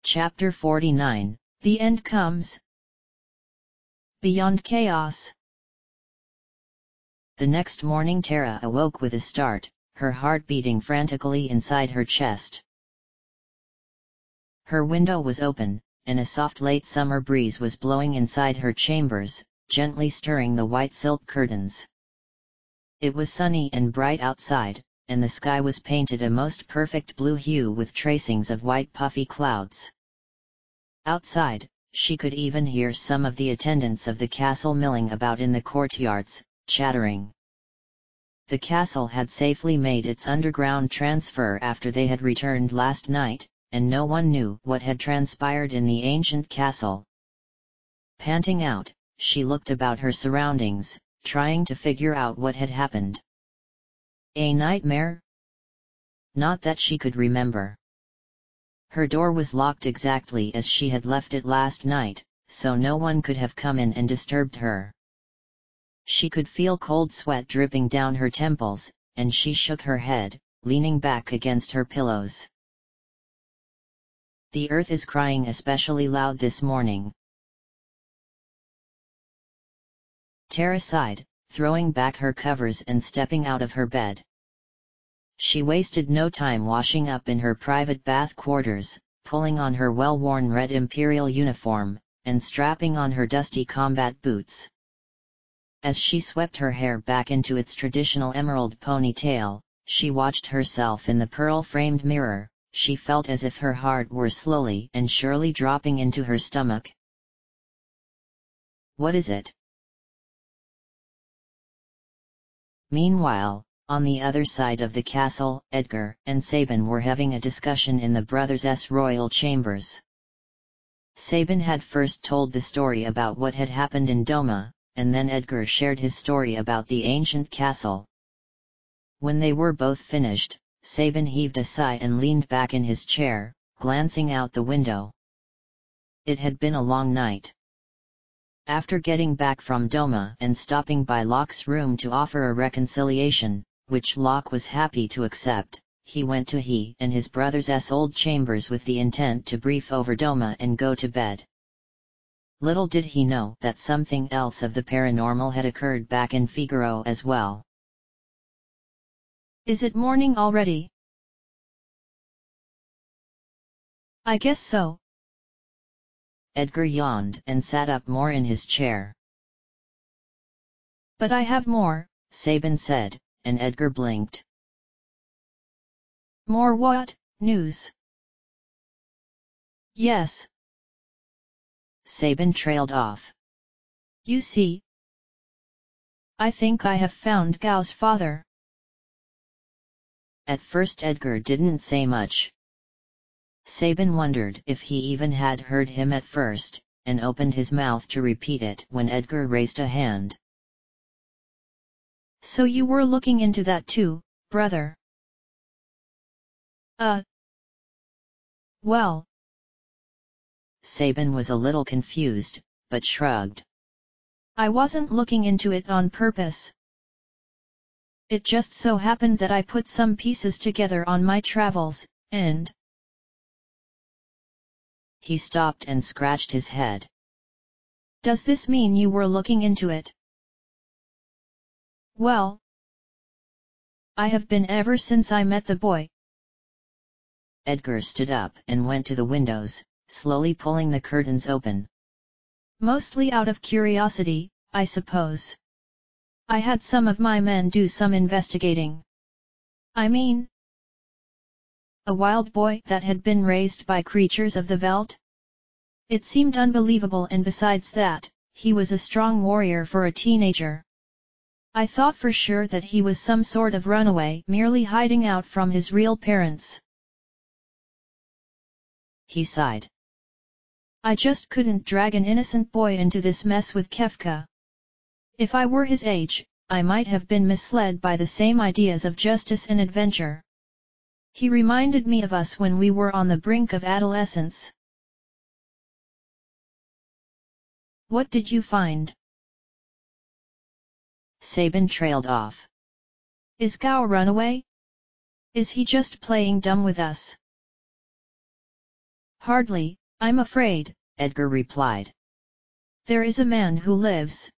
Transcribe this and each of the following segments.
Chapter 49, The End Comes. Beyond Chaos. The next morning Chere awoke with a start, her heart beating frantically inside her chest. Her window was open, and a soft late summer breeze was blowing inside her chambers, gently stirring the white silk curtains. It was sunny and bright outside, and the sky was painted a most perfect blue hue with tracings of white puffy clouds. Outside, she could even hear some of the attendants of the castle milling about in the courtyards, chattering. The castle had safely made its underground transfer after they had returned last night, and no one knew what had transpired in the ancient castle. Panting out, she looked about her surroundings, trying to figure out what had happened. A nightmare? Not that she could remember. Her door was locked exactly as she had left it last night, so no one could have come in and disturbed her. She could feel cold sweat dripping down her temples, and she shook her head, leaning back against her pillows. The earth is crying especially loud this morning. Chere sighed, throwing back her covers and stepping out of her bed. She wasted no time washing up in her private bath quarters, pulling on her well-worn red imperial uniform, and strapping on her dusty combat boots. As she swept her hair back into its traditional emerald ponytail, she watched herself in the pearl-framed mirror. She felt as if her heart were slowly and surely dropping into her stomach. What is it? Meanwhile, on the other side of the castle, Edgar and Sabin were having a discussion in the brothers' royal chambers. Sabin had first told the story about what had happened in Doma, and then Edgar shared his story about the ancient castle. When they were both finished, Sabin heaved a sigh and leaned back in his chair, glancing out the window. It had been a long night. After getting back from Doma and stopping by Locke's room to offer a reconciliation, which Locke was happy to accept, he went to he and his brother's old chambers with the intent to brief over Doma and go to bed. Little did he know that something else of the paranormal had occurred back in Figaro as well. Is it morning already? I guess so. Edgar yawned and sat up more in his chair. But I have more, Sabin said, and Edgar blinked. More what, news? Yes. Sabin trailed off. You see, I think I have found Gao's father. At first Edgar didn't say much. Sabin wondered if he even had heard him at first, and opened his mouth to repeat it when Edgar raised a hand. So you were looking into that too, brother? Well. Sabin was a little confused, but shrugged. I wasn't looking into it on purpose. It just so happened that I put some pieces together on my travels, and... He stopped and scratched his head. Does this mean you were looking into it? Well, I have been ever since I met the boy. Edgar stood up and went to the windows, slowly pulling the curtains open. Mostly out of curiosity, I suppose. I had some of my men do some investigating. I mean, a wild boy that had been raised by creatures of the veldt? It seemed unbelievable, and besides that, he was a strong warrior for a teenager. I thought for sure that he was some sort of runaway, merely hiding out from his real parents. He sighed. I just couldn't drag an innocent boy into this mess with Kefka. If I were his age, I might have been misled by the same ideas of justice and adventure. He reminded me of us when we were on the brink of adolescence. What did you find? Sabin trailed off. Is Gao a runaway? Is he just playing dumb with us? Hardly, I'm afraid, Edgar replied. There is a man who lives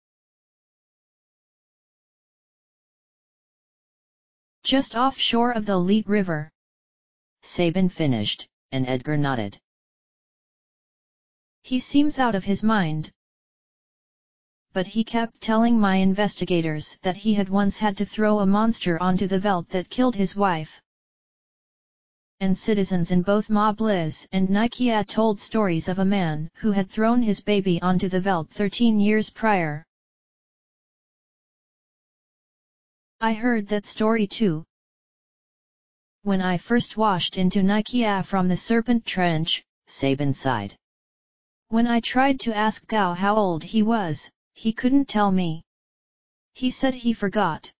just offshore of the Leet River. Sabin finished, and Edgar nodded. He seems out of his mind. But he kept telling my investigators that he had once had to throw a monster onto the veldt that killed his wife. And citizens in both Mobliz and Nikia told stories of a man who had thrown his baby onto the veldt 13 years prior. I heard that story too. When I first washed into Nikia from the Serpent Trench, Sabin sighed. When I tried to ask Gao how old he was, he couldn't tell me. He said he forgot.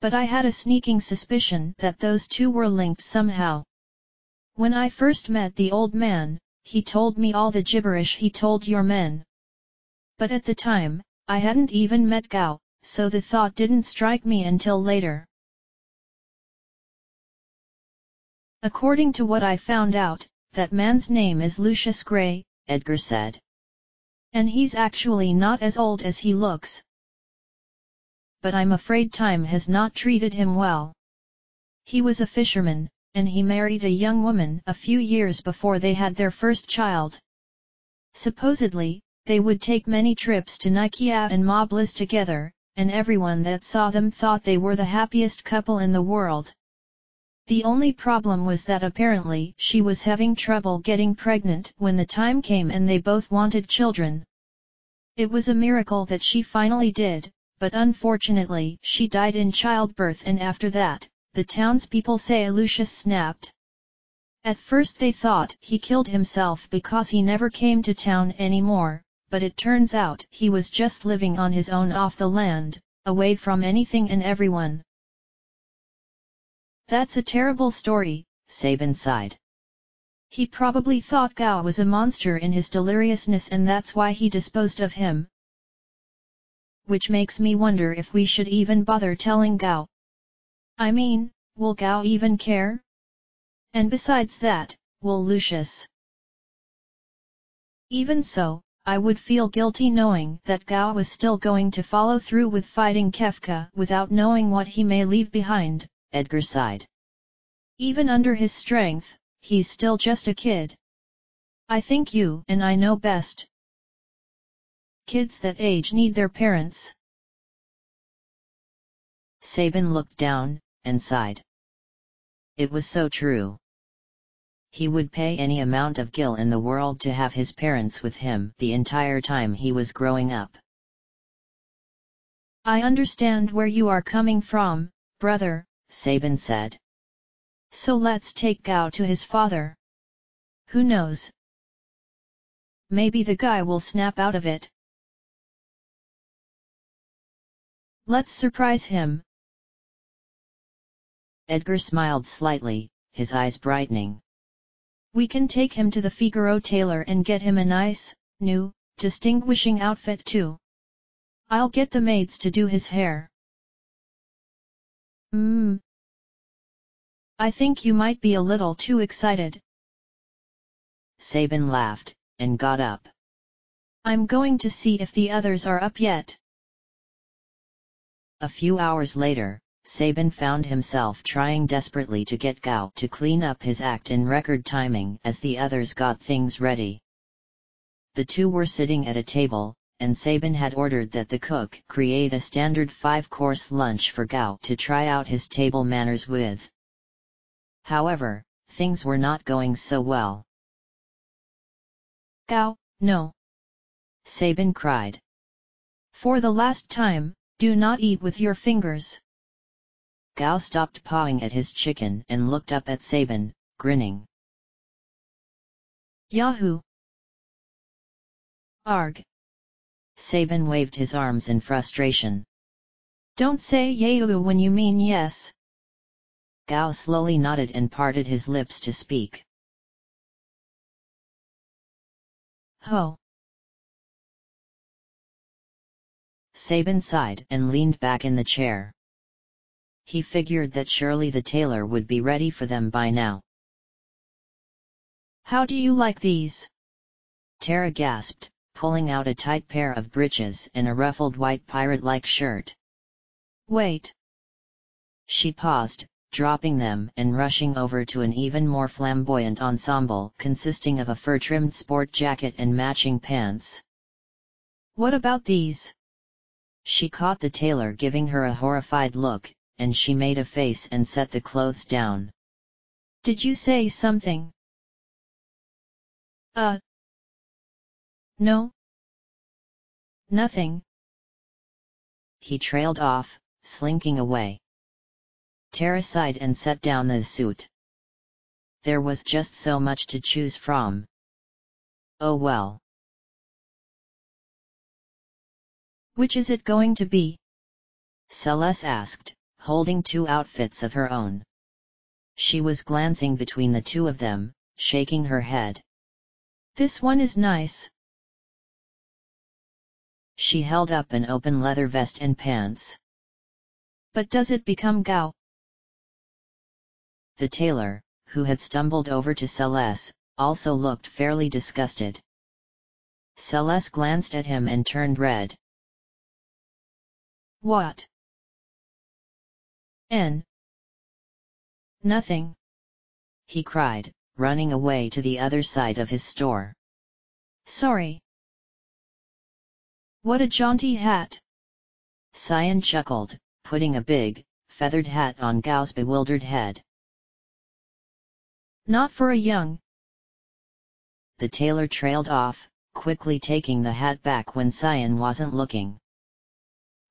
But I had a sneaking suspicion that those two were linked somehow. When I first met the old man, he told me all the gibberish he told your men. But at the time, I hadn't even met Gao, so the thought didn't strike me until later. According to what I found out, that man's name is Lucius Gray, Edgar said. And he's actually not as old as he looks. But I'm afraid time has not treated him well. He was a fisherman, and he married a young woman a few years before they had their first child. Supposedly, they would take many trips to Nikia and Mobliz together, and everyone that saw them thought they were the happiest couple in the world. The only problem was that apparently she was having trouble getting pregnant when the time came and they both wanted children. It was a miracle that she finally did, but unfortunately she died in childbirth, and after that, the townspeople say Lucius snapped. At first they thought he killed himself because he never came to town anymore, but it turns out he was just living on his own off the land, away from anything and everyone. That's a terrible story, Sabin sighed. He probably thought Gao was a monster in his deliriousness, and that's why he disposed of him. Which makes me wonder if we should even bother telling Gao. I mean, will Gao even care? And besides that, will Lucius? Even so, I would feel guilty knowing that Gao was still going to follow through with fighting Kefka without knowing what he may leave behind, Edgar sighed. Even under his strength, he's still just a kid. I think you and I know best. Kids that age need their parents. Sabin looked down, and sighed. It was so true. He would pay any amount of gil in the world to have his parents with him the entire time he was growing up. I understand where you are coming from, brother, Sabin said. So let's take Gao to his father. Who knows? Maybe the guy will snap out of it. Let's surprise him. Edgar smiled slightly, his eyes brightening. We can take him to the Figaro tailor and get him a nice, new, distinguishing outfit too. I'll get the maids to do his hair. I think you might be a little too excited. Sabin laughed, and got up. I'm going to see if the others are up yet. A few hours later, Sabin found himself trying desperately to get Gao to clean up his act in record timing as the others got things ready. The two were sitting at a table, and Sabin had ordered that the cook create a standard 5-course lunch for Gao to try out his table manners with. However, things were not going so well. Gao, no! Sabin cried. For the last time, do not eat with your fingers. Gao stopped pawing at his chicken and looked up at Sabin, grinning. Yahoo! Arg! Sabin waved his arms in frustration. Don't say yahoo when you mean yes. Gao slowly nodded and parted his lips to speak. Ho! Sabin sighed and leaned back in the chair. He figured that surely the tailor would be ready for them by now. How do you like these? Chere gasped, pulling out a tight pair of breeches and a ruffled white pirate-like shirt. Wait. She paused, dropping them and rushing over to an even more flamboyant ensemble consisting of a fur-trimmed sport jacket and matching pants. What about these? She caught the tailor giving her a horrified look, and she made a face and set the clothes down. Did you say something? No. Nothing. He trailed off, slinking away. Chere sighed and set down the suit. There was just so much to choose from. Oh well. Which is it going to be? Celes asked, holding two outfits of her own. She was glancing between the two of them, shaking her head. This one is nice. She held up an open leather vest and pants. But does it become Gao? The tailor, who had stumbled over to Celes, also looked fairly disgusted. Celes glanced at him and turned red. What? Nothing. He cried, running away to the other side of his store. Sorry. What a jaunty hat! Cyan chuckled, putting a big, feathered hat on Gao's bewildered head. Not for a young. The tailor trailed off, quickly taking the hat back when Cyan wasn't looking.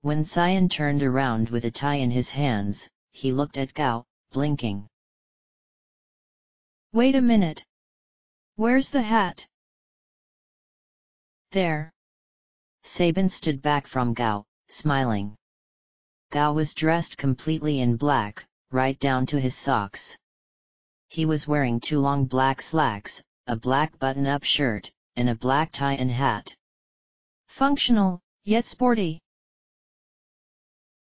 When Cyan turned around with a tie in his hands, he looked at Gao, blinking. Wait a minute. Where's the hat? There. Sabin stood back from Gao, smiling. Gao was dressed completely in black, right down to his socks. He was wearing two long black slacks, a black button-up shirt, and a black tie and hat. Functional, yet sporty.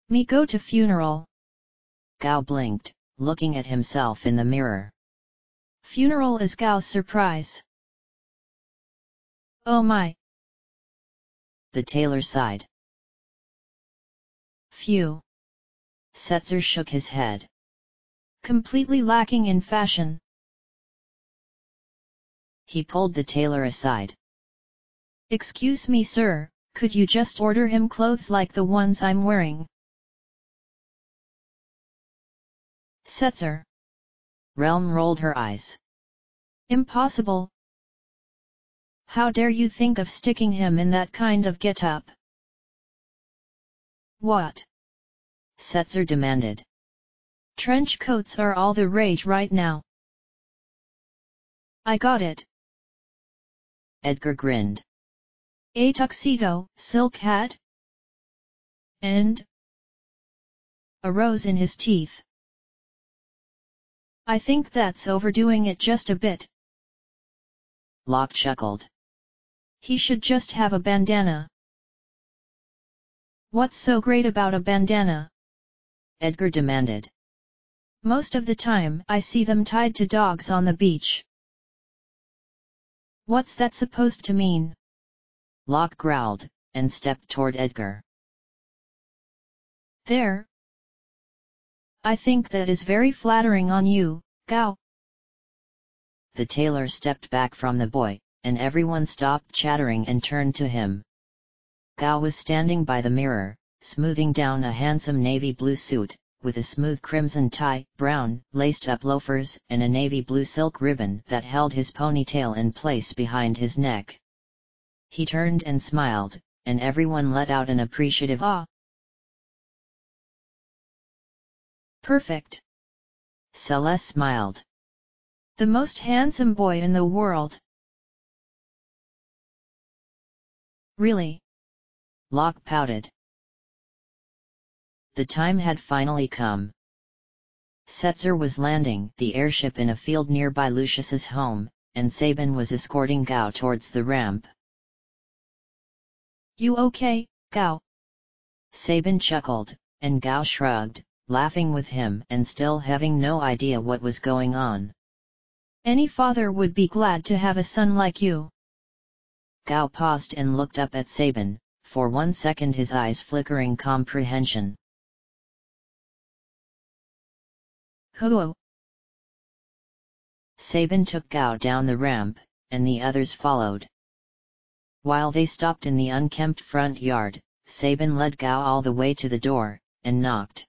Me go to funeral. Gao blinked, looking at himself in the mirror. Funeral is Gao's surprise. Oh my. The tailor sighed. Phew. Setzer shook his head. Completely lacking in fashion. He pulled the tailor aside. Excuse me, sir, could you just order him clothes like the ones I'm wearing? Setzer. Realm rolled her eyes. Impossible. How dare you think of sticking him in that kind of get-up? What? Setzer demanded. Trench coats are all the rage right now. I got it. Edgar grinned. A tuxedo, silk hat? And a rose in his teeth. I think that's overdoing it just a bit. Locke chuckled. He should just have a bandana. What's so great about a bandana? Edgar demanded. Most of the time I see them tied to dogs on the beach. What's that supposed to mean? Locke growled, and stepped toward Edgar. There. I think that is very flattering on you, Gao. The tailor stepped back from the boy, and everyone stopped chattering and turned to him. Gao was standing by the mirror, smoothing down a handsome navy blue suit, with a smooth crimson tie, brown, laced-up loafers, and a navy blue silk ribbon that held his ponytail in place behind his neck. He turned and smiled, and everyone let out an appreciative "ah." Perfect. Celes smiled. The most handsome boy in the world. Really? Locke pouted. The time had finally come. Setzer was landing the airship in a field nearby Lucius's home, and Sabin was escorting Gao towards the ramp. You okay, Gao? Sabin chuckled, and Gao shrugged, laughing with him and still having no idea what was going on. Any father would be glad to have a son like you. Gao paused and looked up at Sabin, for 1 second his eyes flickering comprehension. Huo. Sabin took Gao down the ramp, and the others followed. While they stopped in the unkempt front yard, Sabin led Gao all the way to the door, and knocked.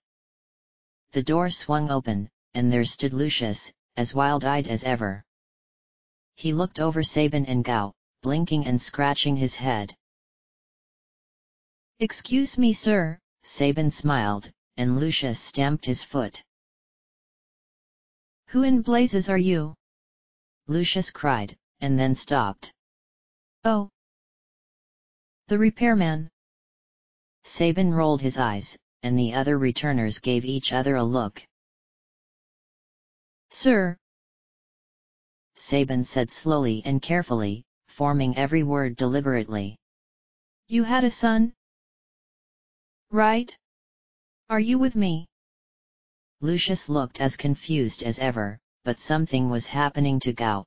The door swung open, and there stood Lucius, as wild-eyed as ever. He looked over Sabin and Gao, blinking and scratching his head. "Excuse me, sir," Sabin smiled, and Lucius stamped his foot. "Who in blazes are you?" Lucius cried, and then stopped. "Oh. The repairman." Sabin rolled his eyes, and the other returners gave each other a look. "Sir," Sabin said slowly and carefully, forming every word deliberately. "You had a son? Right? Are you with me?" Lucius looked as confused as ever, but something was happening to Gao.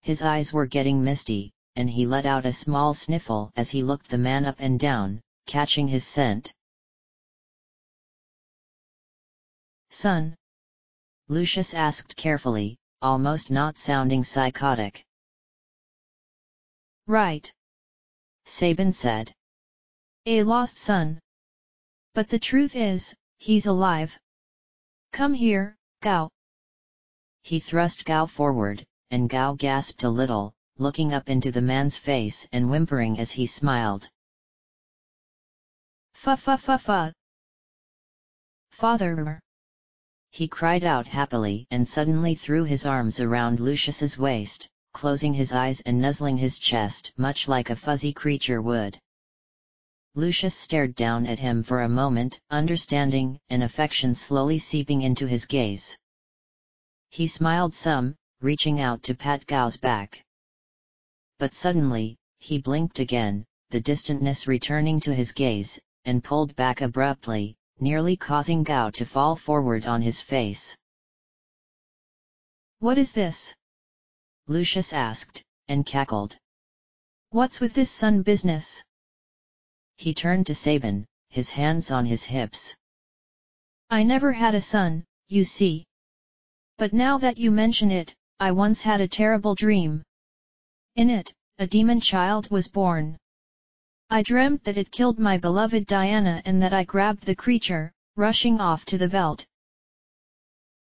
His eyes were getting misty, and he let out a small sniffle as he looked the man up and down, catching his scent. "Son?" Lucius asked carefully, almost not sounding psychotic. "Right," Sabin said. "A lost son. But the truth is, he's alive. Come here, Gao." He thrust Gao forward, and Gao gasped a little, looking up into the man's face and whimpering as he smiled. Fa. Father!" He cried out happily and suddenly threw his arms around Lucius's waist, closing his eyes and nuzzling his chest much like a fuzzy creature would. Lucius stared down at him for a moment, understanding and affection slowly seeping into his gaze. He smiled some, reaching out to pat Gao's back. But suddenly, he blinked again, the distantness returning to his gaze, and pulled back abruptly, nearly causing Gao to fall forward on his face. "What is this?" Lucius asked, and cackled. "What's with this son business?" He turned to Sabin, his hands on his hips. "I never had a son, you see. But now that you mention it, I once had a terrible dream. In it, a demon child was born. I dreamt that it killed my beloved Diana and that I grabbed the creature, rushing off to the veldt.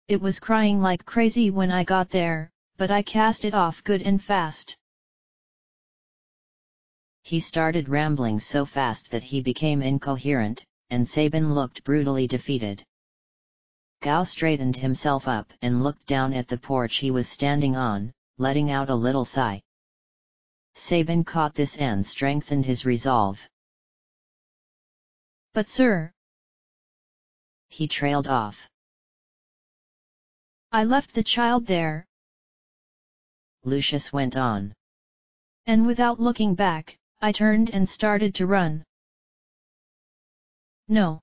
It was crying like crazy when I got there, but I cast it off good and fast." He started rambling so fast that he became incoherent, and Sabin looked brutally defeated. Gao straightened himself up and looked down at the porch he was standing on, letting out a little sigh. Sabin caught this and strengthened his resolve. "But sir..." He trailed off. "I left the child there," Lucius went on. "And without looking back, I turned and started to run." "No!"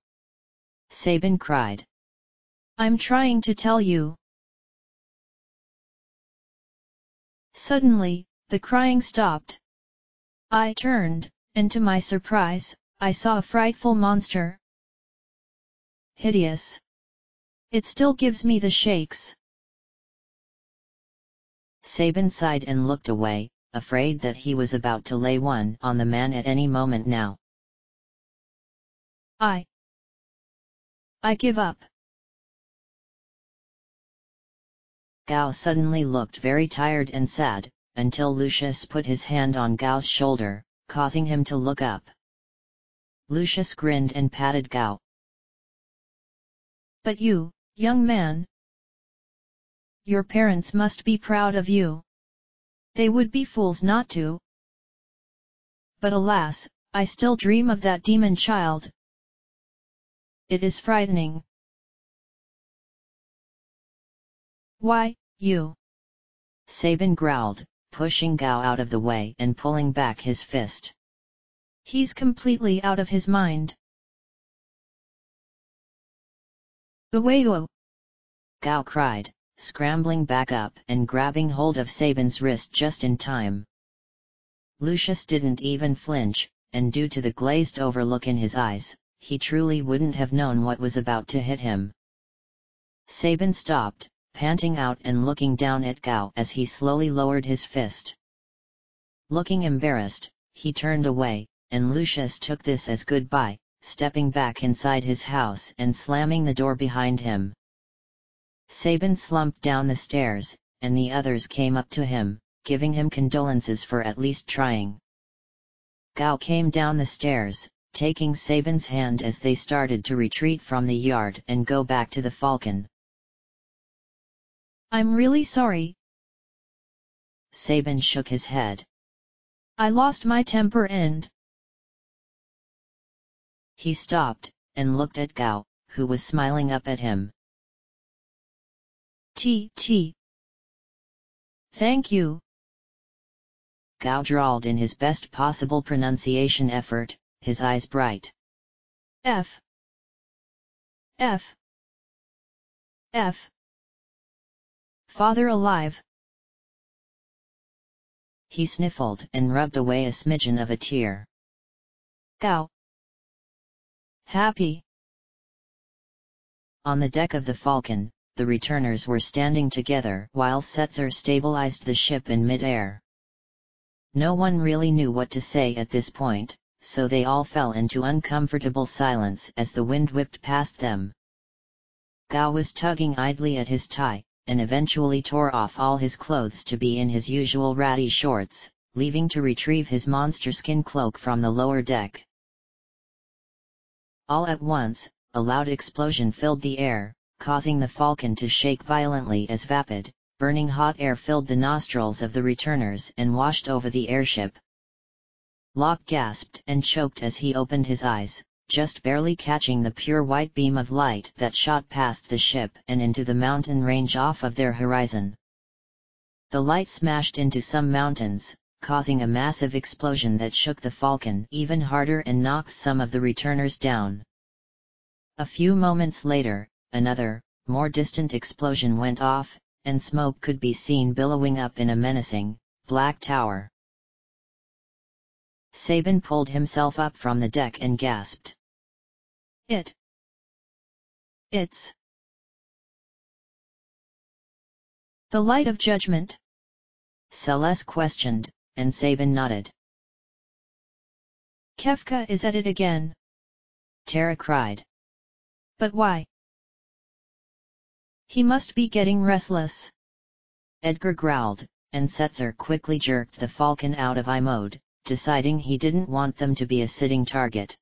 Sabin cried. "I'm trying to tell you." Suddenly, the crying stopped. I turned, and to my surprise, I saw a frightful monster. Hideous. It still gives me the shakes. Sabin sighed and looked away, afraid that he was about to lay one on the man at any moment now. I give up." Gao suddenly looked very tired and sad, until Lucius put his hand on Gao's shoulder, causing him to look up. Lucius grinned and patted Gao. "But you, young man, your parents must be proud of you. They would be fools not to. But alas, I still dream of that demon child. It is frightening." "Why, you..." Sabin growled, pushing Gao out of the way and pulling back his fist. "He's completely out of his mind." "Uwayo!" Gao cried, scrambling back up and grabbing hold of Sabin's wrist just in time. Lucius didn't even flinch, and due to the glazed-over look in his eyes, he truly wouldn't have known what was about to hit him. Sabin stopped, panting out and looking down at Gao as he slowly lowered his fist. Looking embarrassed, he turned away, and Lucius took this as goodbye, stepping back inside his house and slamming the door behind him. Sabin slumped down the stairs, and the others came up to him, giving him condolences for at least trying. Gao came down the stairs, taking Sabin's hand as they started to retreat from the yard and go back to the Falcon. I'm really sorry. Sabin shook his head. I lost my temper and... He stopped, and looked at Gao, who was smiling up at him. Thank you. Gao drawled in his best possible pronunciation effort, his eyes bright. F. Father alive. He sniffled and rubbed away a smidgen of a tear. Gao. Happy. On the deck of the Falcon, the returners were standing together while Chere stabilized the ship in mid-air. No one really knew what to say at this point, so they all fell into uncomfortable silence as the wind whipped past them. Gao was tugging idly at his tie, and eventually tore off all his clothes to be in his usual ratty shorts, leaving to retrieve his monster skin cloak from the lower deck. All at once, a loud explosion filled the air, causing the Falcon to shake violently as vapid, burning hot air filled the nostrils of the returners and washed over the airship. Locke gasped and choked as he opened his eyes, just barely catching the pure white beam of light that shot past the ship and into the mountain range off of their horizon. The light smashed into some mountains, causing a massive explosion that shook the Falcon even harder and knocked some of the returners down. A few moments later, another, more distant explosion went off, and smoke could be seen billowing up in a menacing, black tower. Sabin pulled himself up from the deck and gasped. It's the light of judgment? Celes questioned, and Sabin nodded. Kefka is at it again. Chere cried. But why? He must be getting restless. Edgar growled, and Chere quickly jerked the Falcon out of eye mode, deciding he didn't want them to be a sitting target.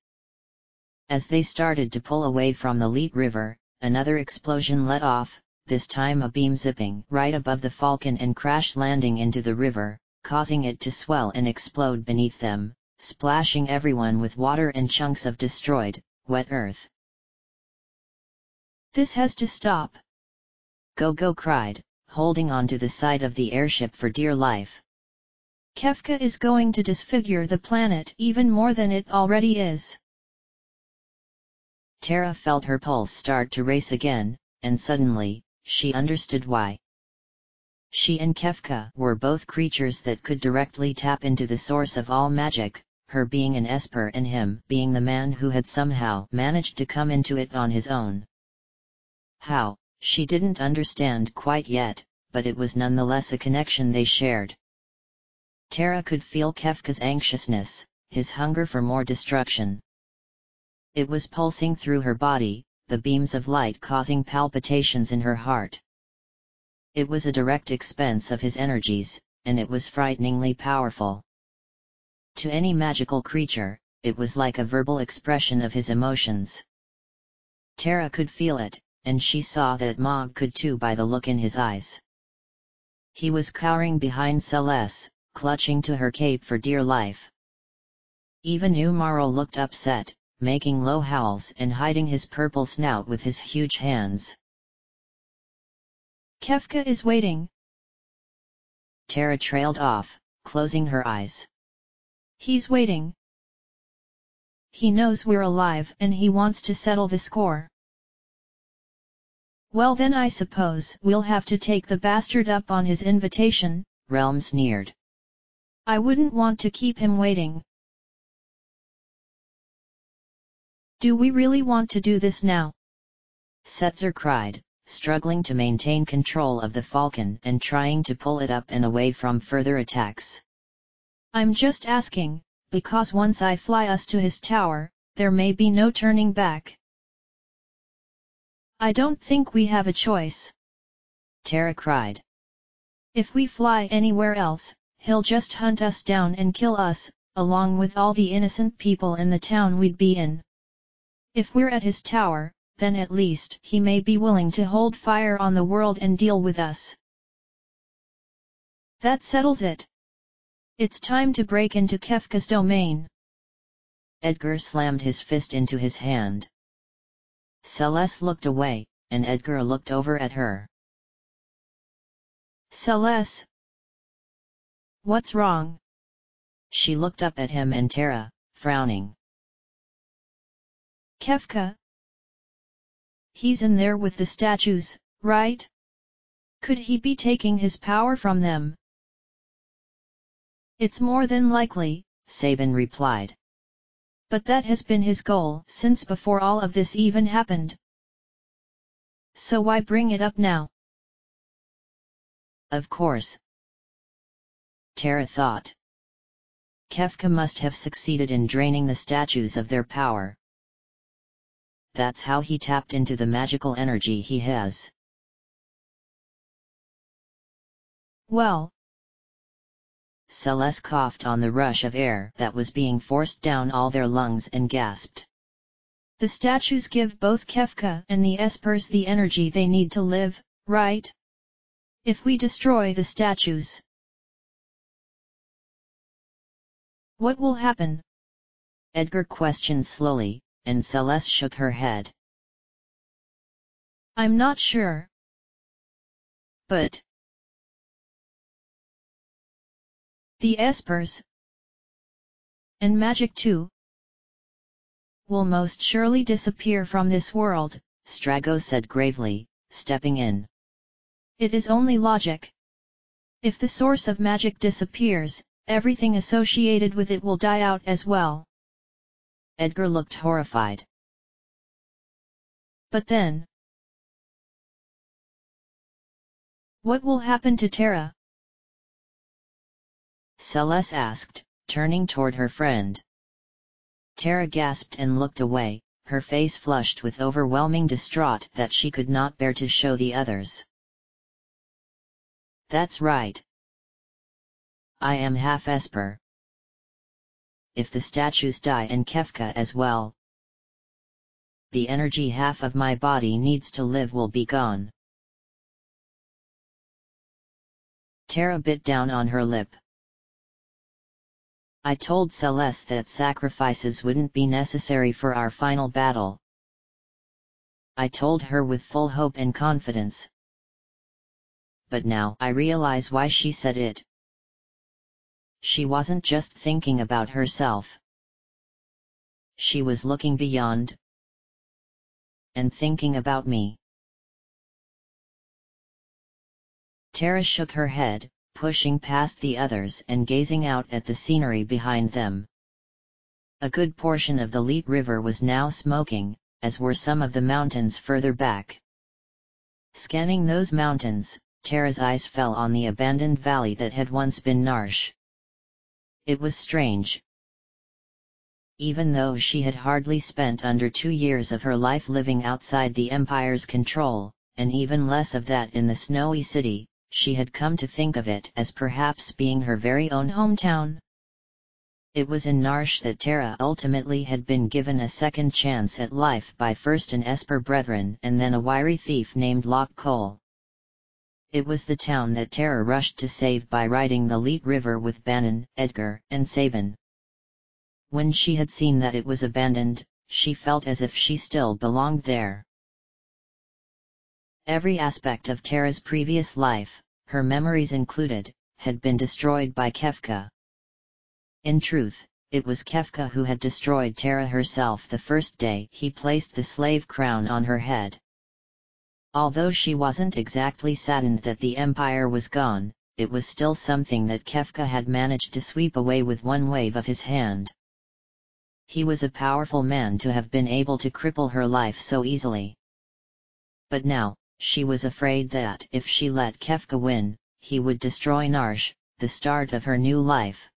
As they started to pull away from the Leet River, another explosion let off, this time a beam zipping right above the Falcon and crash landing into the river, causing it to swell and explode beneath them, splashing everyone with water and chunks of destroyed, wet earth. This has to stop. Go cried, holding onto the side of the airship for dear life. Kefka is going to disfigure the planet even more than it already is. Chere felt her pulse start to race again, and suddenly, she understood why. She and Kefka were both creatures that could directly tap into the source of all magic, her being an Esper and him being the man who had somehow managed to come into it on his own. How, she didn't understand quite yet, but it was nonetheless a connection they shared. Chere could feel Kefka's anxiousness, his hunger for more destruction. It was pulsing through her body, the beams of light causing palpitations in her heart. It was a direct expense of his energies, and it was frighteningly powerful. To any magical creature, it was like a verbal expression of his emotions. Chere could feel it, and she saw that Mog could too by the look in his eyes. He was cowering behind Celes, clutching to her cape for dear life. Even Umaro looked upset, making low howls and hiding his purple snout with his huge hands. Kefka is waiting. Chere trailed off, closing her eyes. He's waiting. He knows we're alive and he wants to settle the score. Well then I suppose we'll have to take the bastard up on his invitation, Realm sneered. I wouldn't want to keep him waiting. Do we really want to do this now? Setzer cried, struggling to maintain control of the falcon and trying to pull it up and away from further attacks. I'm just asking, because once I fly us to his tower, there may be no turning back. I don't think we have a choice, Chere cried. If we fly anywhere else, he'll just hunt us down and kill us, along with all the innocent people in the town we'd be in. If we're at his tower, then at least he may be willing to hold fire on the world and deal with us. That settles it. It's time to break into Kefka's domain. Edgar slammed his fist into his hand. Celes looked away, and Edgar looked over at her. Celes? What's wrong? She looked up at him and Chere, frowning. Kefka? He's in there with the statues, right? Could he be taking his power from them? It's more than likely, Sabin replied. But that has been his goal since before all of this even happened. So why bring it up now? Of course. Chere thought. Kefka must have succeeded in draining the statues of their power. That's how he tapped into the magical energy he has. Well. Celes coughed on the rush of air that was being forced down all their lungs and gasped. The statues give both Kefka and the Espers the energy they need to live, right? If we destroy the statues, what will happen? Edgar questioned slowly, and Celes shook her head. I'm not sure. But the Espers, and magic too, will most surely disappear from this world, Strago said gravely, stepping in. It is only logic. If the source of magic disappears, everything associated with it will die out as well. Edgar looked horrified. But then, what will happen to Chere? Celes asked, turning toward her friend. Chere gasped and looked away, her face flushed with overwhelming distraught that she could not bear to show the others. That's right. I am half Esper. If the statues die and Kefka as well, the energy half of my body needs to live will be gone. Chere bit down on her lip. I told Celes that sacrifices wouldn't be necessary for our final battle. I told her with full hope and confidence. But now I realize why she said it. She wasn't just thinking about herself. She was looking beyond and thinking about me. Chere shook her head, pushing past the others and gazing out at the scenery behind them. A good portion of the Leet River was now smoking, as were some of the mountains further back. Scanning those mountains, Chere's eyes fell on the abandoned valley that had once been Narsh. It was strange. Even though she had hardly spent under 2 years of her life living outside the Empire's control, and even less of that in the snowy city, she had come to think of it as perhaps being her very own hometown. It was in Narsh that Chere ultimately had been given a second chance at life by first an Esper brethren and then a wiry thief named Loch Cole. It was the town that Chere rushed to save by riding the Leet River with Bannon, Edgar, and Sabin. When she had seen that it was abandoned, she felt as if she still belonged there. Every aspect of Chere's previous life, her memories included, had been destroyed by Kefka. In truth, it was Kefka who had destroyed Chere herself the first day he placed the slave crown on her head. Although she wasn't exactly saddened that the empire was gone, it was still something that Kefka had managed to sweep away with one wave of his hand. He was a powerful man to have been able to cripple her life so easily. But now, she was afraid that if she let Kefka win, he would destroy Narsh, the start of her new life.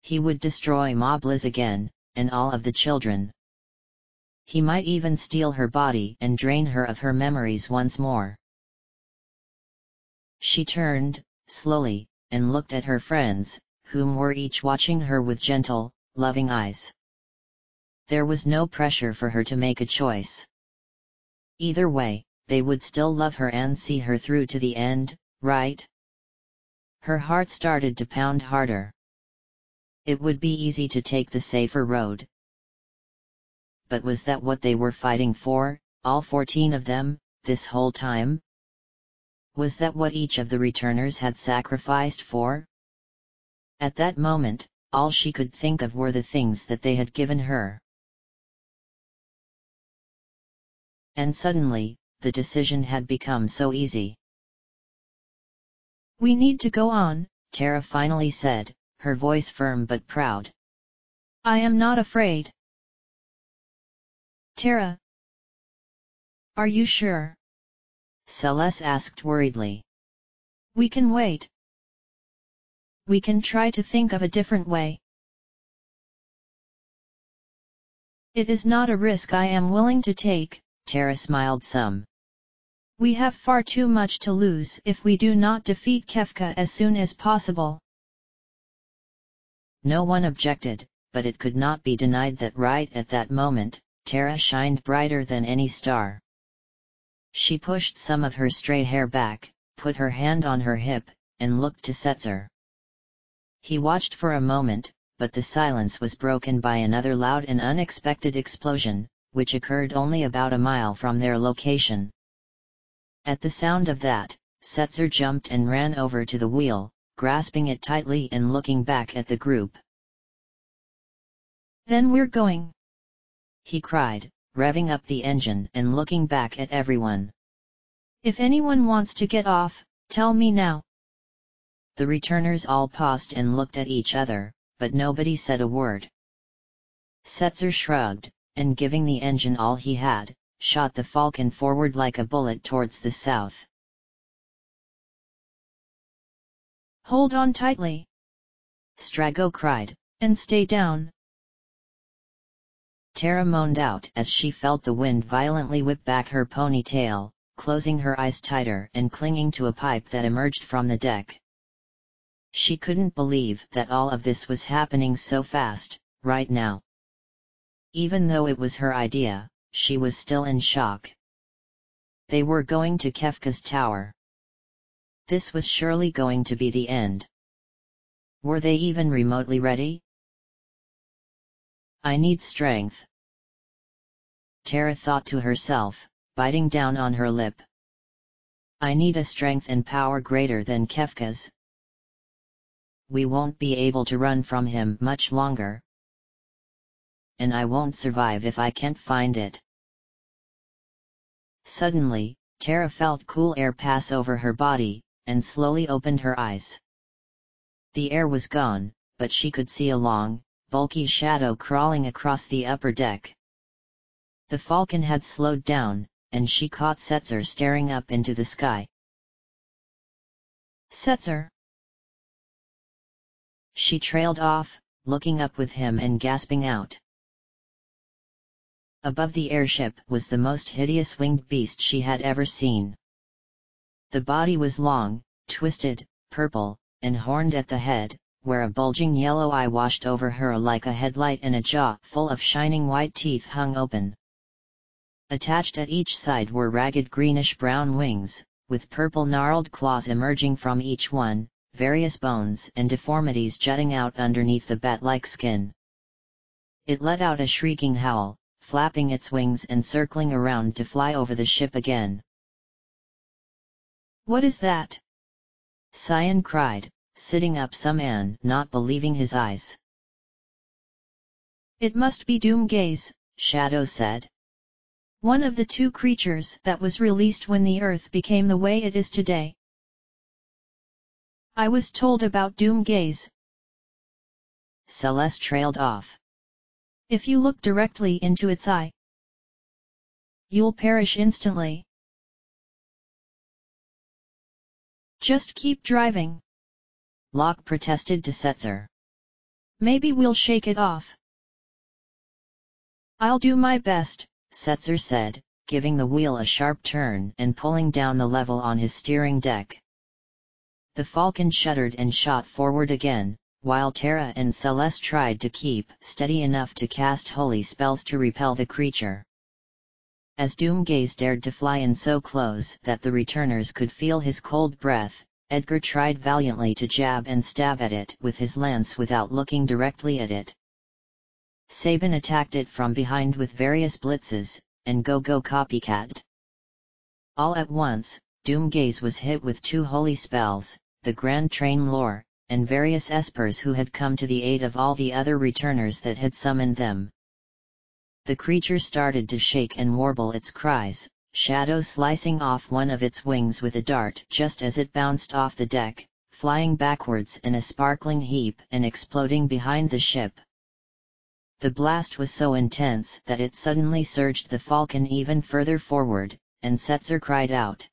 He would destroy Mobliz again, and all of the children. He might even steal her body and drain her of her memories once more. She turned, slowly, and looked at her friends, whom were each watching her with gentle, loving eyes. There was no pressure for her to make a choice. Either way, they would still love her and see her through to the end, right? Her heart started to pound harder. It would be easy to take the safer road. But was that what they were fighting for, all 14 of them, this whole time? Was that what each of the returners had sacrificed for? At that moment, all she could think of were the things that they had given her. And suddenly, the decision had become so easy. We need to go on, Chere finally said, her voice firm but proud. I am not afraid. Chere, are you sure? Celes asked worriedly. We can wait. We can try to think of a different way. It is not a risk I am willing to take, Chere smiled some. We have far too much to lose if we do not defeat Kefka as soon as possible. No one objected, but it could not be denied that right at that moment, Chere shined brighter than any star. She pushed some of her stray hair back, put her hand on her hip, and looked to Setzer. He watched for a moment, but the silence was broken by another loud and unexpected explosion, which occurred only about a mile from their location. At the sound of that, Setzer jumped and ran over to the wheel, grasping it tightly and looking back at the group. Then we're going, he cried, revving up the engine and looking back at everyone. If anyone wants to get off, tell me now. The returners all paused and looked at each other, but nobody said a word. Setzer shrugged, and giving the engine all he had, shot the Falcon forward like a bullet towards the south. Hold on tightly, Strago cried, and stay down. Chere moaned out as she felt the wind violently whip back her ponytail, closing her eyes tighter and clinging to a pipe that emerged from the deck. She couldn't believe that all of this was happening so fast, right now. Even though it was her idea, she was still in shock. They were going to Kefka's tower. This was surely going to be the end. Were they even remotely ready? I need strength, Chere thought to herself, biting down on her lip. I need a strength and power greater than Kefka's. We won't be able to run from him much longer. And I won't survive if I can't find it. Suddenly, Chere felt cool air pass over her body, and slowly opened her eyes. The air was gone, but she could see a long, bulky shadow crawling across the upper deck. The Falcon had slowed down, and she caught Setzer staring up into the sky. Setzer! She trailed off, looking up with him and gasping out. Above the airship was the most hideous winged beast she had ever seen. The body was long, twisted, purple, and horned at the head, where a bulging yellow eye washed over her like a headlight and a jaw full of shining white teeth hung open. Attached at each side were ragged greenish-brown wings, with purple gnarled claws emerging from each one, various bones and deformities jutting out underneath the bat-like skin. It let out a shrieking howl, flapping its wings and circling around to fly over the ship again. What is that? Cyan cried, sitting up some and not believing his eyes. It must be Doomgaze, Shadow said. One of the two creatures that was released when the Earth became the way it is today. I was told about Doom Gaze. Celes trailed off. If you look directly into its eye, you'll perish instantly. Just keep driving. Locke protested to Setzer. Maybe we'll shake it off. I'll do my best, Setzer said, giving the wheel a sharp turn and pulling down the level on his steering deck. The Falcon shuddered and shot forward again, while Chere and Celes tried to keep steady enough to cast holy spells to repel the creature. As Doomgaze dared to fly in so close that the returners could feel his cold breath, Edgar tried valiantly to jab and stab at it with his lance without looking directly at it. Sabin attacked it from behind with various blitzes, and Go-Go copycat. All at once, Doomgaze was hit with 2 holy spells, the Grand Train Lore, and various espers who had come to the aid of all the other returners that had summoned them. The creature started to shake and warble its cries, Shadow slicing off one of its wings with a dart just as it bounced off the deck, flying backwards in a sparkling heap and exploding behind the ship. The blast was so intense that it suddenly surged the Falcon even further forward, and Setzer cried out.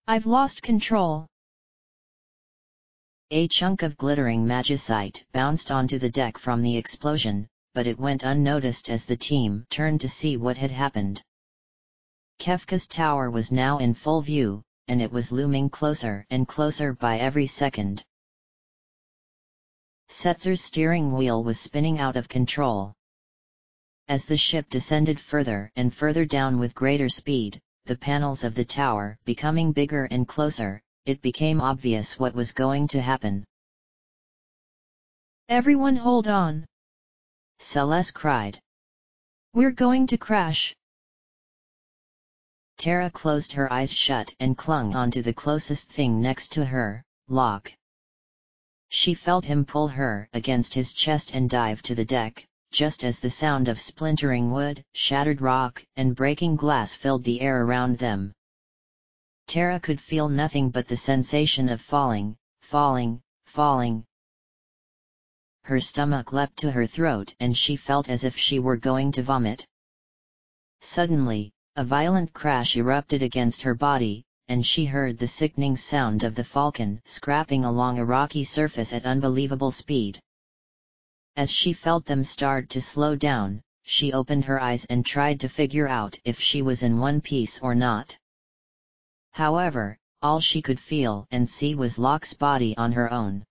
I've lost control. A chunk of glittering magicite bounced onto the deck from the explosion, but it went unnoticed as the team turned to see what had happened. Kefka's tower was now in full view, and it was looming closer and closer by every second. Setzer's steering wheel was spinning out of control. As the ship descended further and further down with greater speed, the panels of the tower becoming bigger and closer, it became obvious what was going to happen. Everyone hold on! Celes cried. We're going to crash! Chere closed her eyes shut and clung onto the closest thing next to her, Locke. She felt him pull her against his chest and dive to the deck, just as the sound of splintering wood, shattered rock, and breaking glass filled the air around them. Chere could feel nothing but the sensation of falling, falling, falling. Her stomach leapt to her throat and she felt as if she were going to vomit. Suddenly, a violent crash erupted against her body, and she heard the sickening sound of the Falcon scrapping along a rocky surface at unbelievable speed. As she felt them start to slow down, she opened her eyes and tried to figure out if she was in one piece or not. However, all she could feel and see was Locke's body on her own.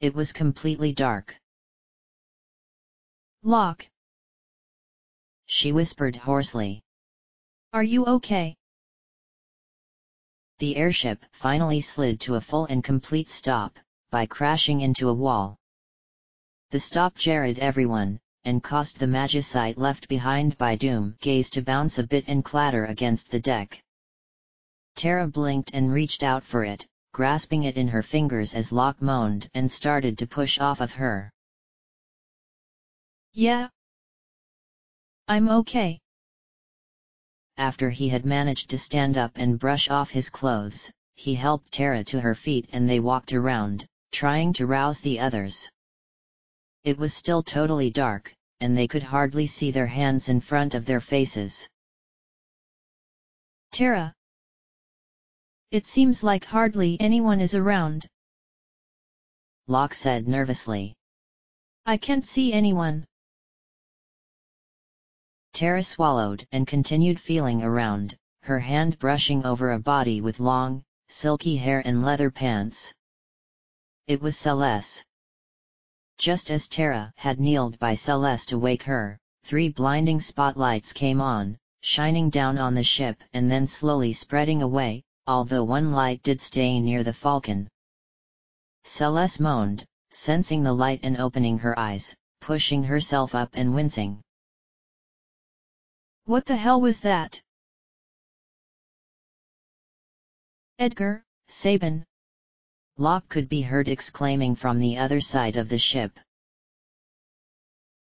It was completely dark. Locke! She whispered hoarsely. Are you okay? The airship finally slid to a full and complete stop, by crashing into a wall. The stop jarred everyone, and caused the magicite left behind by Doomgaze to bounce a bit and clatter against the deck. Chere blinked and reached out for it, grasping it in her fingers as Locke moaned and started to push off of her. Yeah. I'm okay. After he had managed to stand up and brush off his clothes, he helped Chere to her feet and they walked around, trying to rouse the others. It was still totally dark, and they could hardly see their hands in front of their faces. Chere! It seems like hardly anyone is around. Locke said nervously. I can't see anyone. Chere swallowed and continued feeling around, her hand brushing over a body with long, silky hair and leather pants. It was Celes. Just as Chere had kneeled by Celes to wake her, 3 blinding spotlights came on, shining down on the ship and then slowly spreading away, although one light did stay near the Falcon. Celes moaned, sensing the light and opening her eyes, pushing herself up and wincing. What the hell was that? Edgar, Sabin. Locke could be heard exclaiming from the other side of the ship.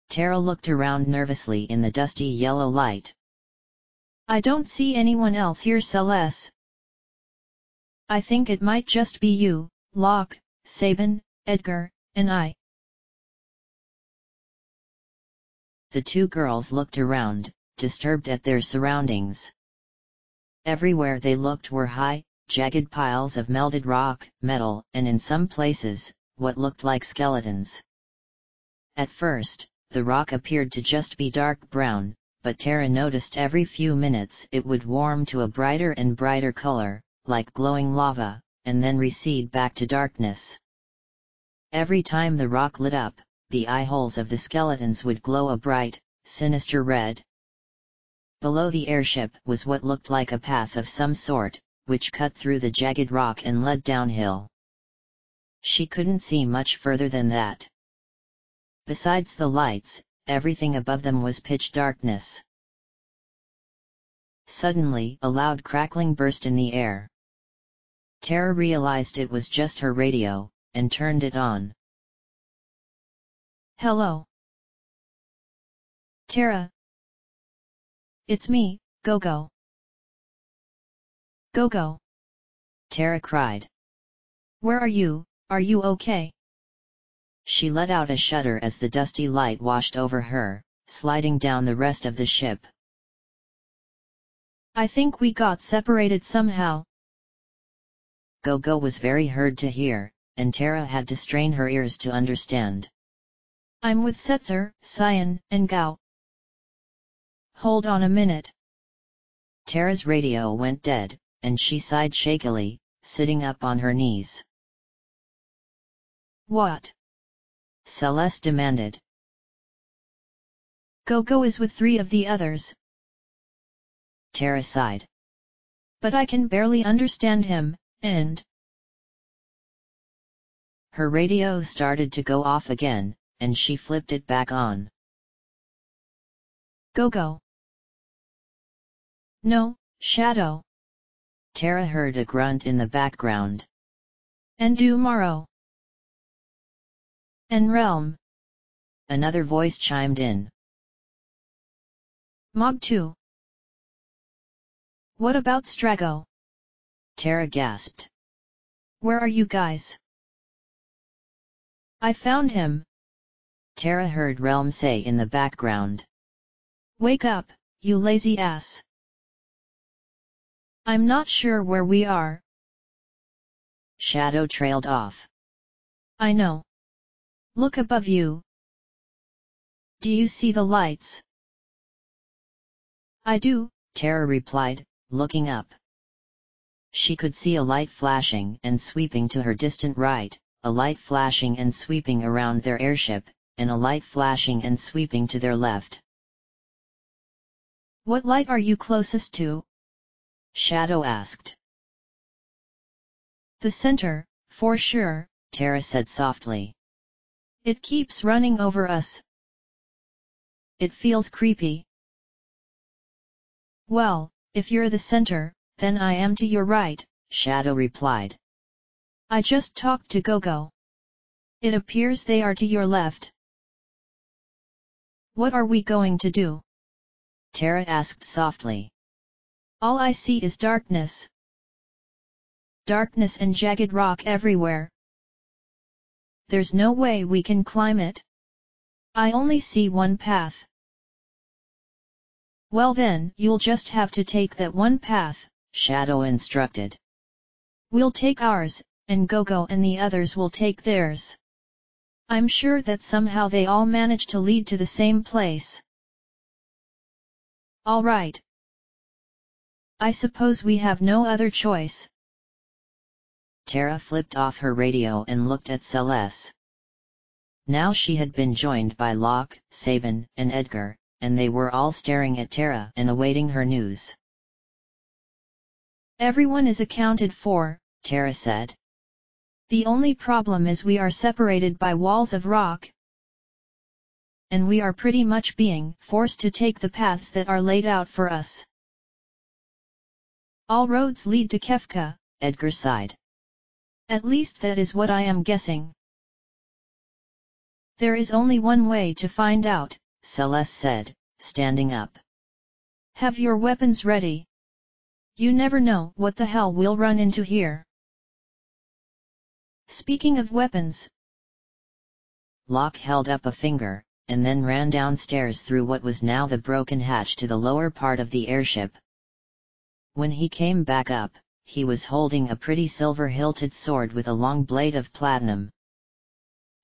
Chere looked around nervously in the dusty yellow light. I don't see anyone else here, Celes. I think it might just be you, Locke, Sabin, Edgar, and I. The two girls looked around, disturbed at their surroundings. Everywhere they looked were high, jagged piles of melted rock, metal, and in some places, what looked like skeletons. At first, the rock appeared to just be dark brown, but Chere noticed every few minutes it would warm to a brighter and brighter color, like glowing lava, and then recede back to darkness. Every time the rock lit up, the eye holes of the skeletons would glow a bright, sinister red. Below the airship was what looked like a path of some sort, which cut through the jagged rock and led downhill. She couldn't see much further than that. Besides the lights, everything above them was pitch darkness. Suddenly, a loud crackling burst in the air. Chere realized it was just her radio, and turned it on. Hello. Chere. It's me, Gogo. Gogo. Chere cried. Where are you you okay? She let out a shudder as the dusty light washed over her, sliding down the rest of the ship. I think we got separated somehow. Gogo was very hurt to hear, and Chere had to strain her ears to understand. I'm with Setzer, Cyan, and Gao. Hold on a minute. Cere's radio went dead, and she sighed shakily, sitting up on her knees. What? Celes demanded. Gogo is with 3 of the others. Chere sighed. But I can barely understand him, and... Her radio started to go off again, and she flipped it back on. Gogo. No, Shadow. Chere heard a grunt in the background. And tomorrow. And Realm. Another voice chimed in. Mog 2. What about Strago? Chere gasped. Where are you guys? I found him. Chere heard Realm say in the background. Wake up, you lazy ass. I'm not sure where we are. Shadow trailed off. I know. Look above you. Do you see the lights? I do, Chere replied, looking up. She could see a light flashing and sweeping to her distant right, a light flashing and sweeping around their airship, and a light flashing and sweeping to their left. What light are you closest to? Shadow asked. The center, for sure, Chere said softly. It keeps running over us. It feels creepy. Well, if you're the center, then I am to your right, Shadow replied. I just talked to Gogo. It appears they are to your left. What are we going to do? Chere asked softly. All I see is darkness. Darkness and jagged rock everywhere. There's no way we can climb it. I only see one path. Well then, you'll just have to take that one path, Shadow instructed. We'll take ours, and Gogo and the others will take theirs. I'm sure that somehow they all manage to lead to the same place. All right. I suppose we have no other choice. Chere flipped off her radio and looked at Celes. Now she had been joined by Locke, Sabin, and Edgar, and they were all staring at Chere and awaiting her news. Everyone is accounted for, Chere said. The only problem is we are separated by walls of rock. And we are pretty much being forced to take the paths that are laid out for us. All roads lead to Kefka, Edgar sighed. At least that is what I am guessing. There is only one way to find out, Celes said, standing up. Have your weapons ready. You never know what the hell we'll run into here. Speaking of weapons, Locke held up a finger, and then ran downstairs through what was now the broken hatch to the lower part of the airship. When he came back up, he was holding a pretty silver-hilted sword with a long blade of platinum.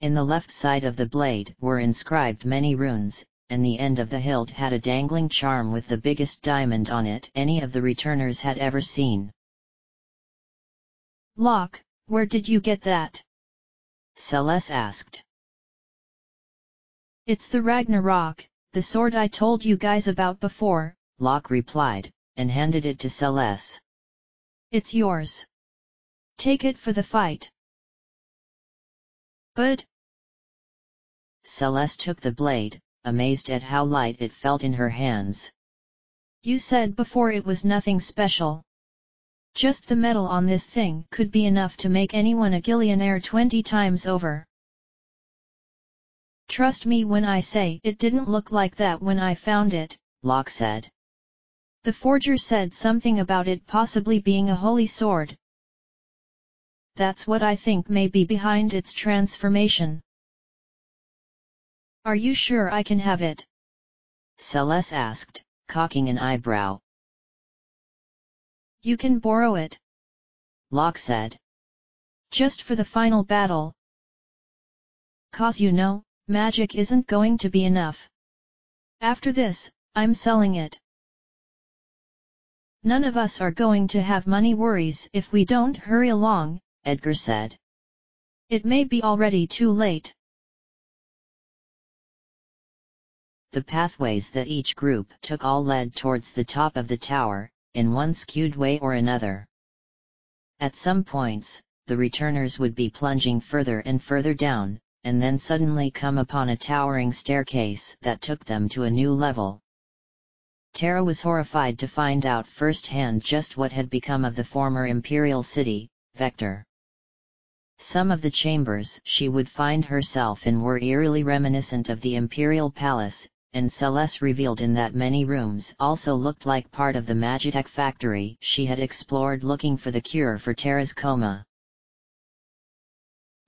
In the left side of the blade were inscribed many runes, and the end of the hilt had a dangling charm with the biggest diamond on it any of the returners had ever seen. Locke, where did you get that? Celes asked. It's the Ragnarok, the sword I told you guys about before, Locke replied, and handed it to Celes. It's yours. Take it for the fight. But Celes took the blade, amazed at how light it felt in her hands. You said before it was nothing special. Just the metal on this thing could be enough to make anyone a gillionaire 20 times over. Trust me when I say it didn't look like that when I found it, Locke said. The forger said something about it possibly being a holy sword. That's what I think may be behind its transformation. Are you sure I can have it? Celes asked, cocking an eyebrow. You can borrow it, Locke said. Just for the final battle. 'Cause you know, magic isn't going to be enough. After this, I'm selling it. None of us are going to have money worries if we don't hurry along, Edgar said. It may be already too late. The pathways that each group took all led towards the top of the tower, in one skewed way or another. At some points, the returners would be plunging further and further down, and then suddenly come upon a towering staircase that took them to a new level. Chere was horrified to find out firsthand just what had become of the former imperial city, Vector. Some of the chambers she would find herself in were eerily reminiscent of the imperial palace, and Celes revealed in that many rooms also looked like part of the Magitech factory she had explored looking for the cure for Chere's coma.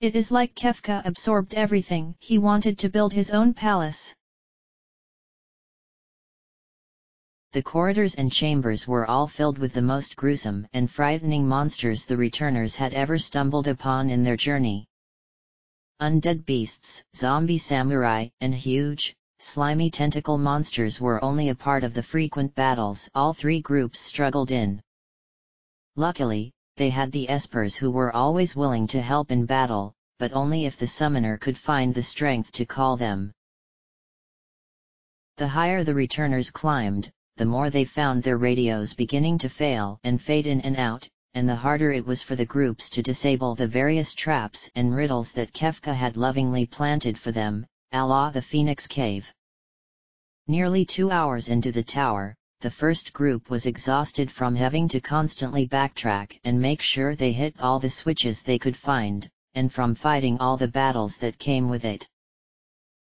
It is like Kefka absorbed everything he wanted to build his own palace. The corridors and chambers were all filled with the most gruesome and frightening monsters the returners had ever stumbled upon in their journey. Undead beasts, zombie samurai, and huge, slimy tentacle monsters were only a part of the frequent battles all three groups struggled in. Luckily, they had the espers who were always willing to help in battle, but only if the summoner could find the strength to call them. The higher the returners climbed, the more they found their radios beginning to fail and fade in and out, and the harder it was for the groups to disable the various traps and riddles that Kefka had lovingly planted for them, a la the Phoenix Cave. Nearly 2 hours into the tower, the first group was exhausted from having to constantly backtrack and make sure they hit all the switches they could find, and from fighting all the battles that came with it.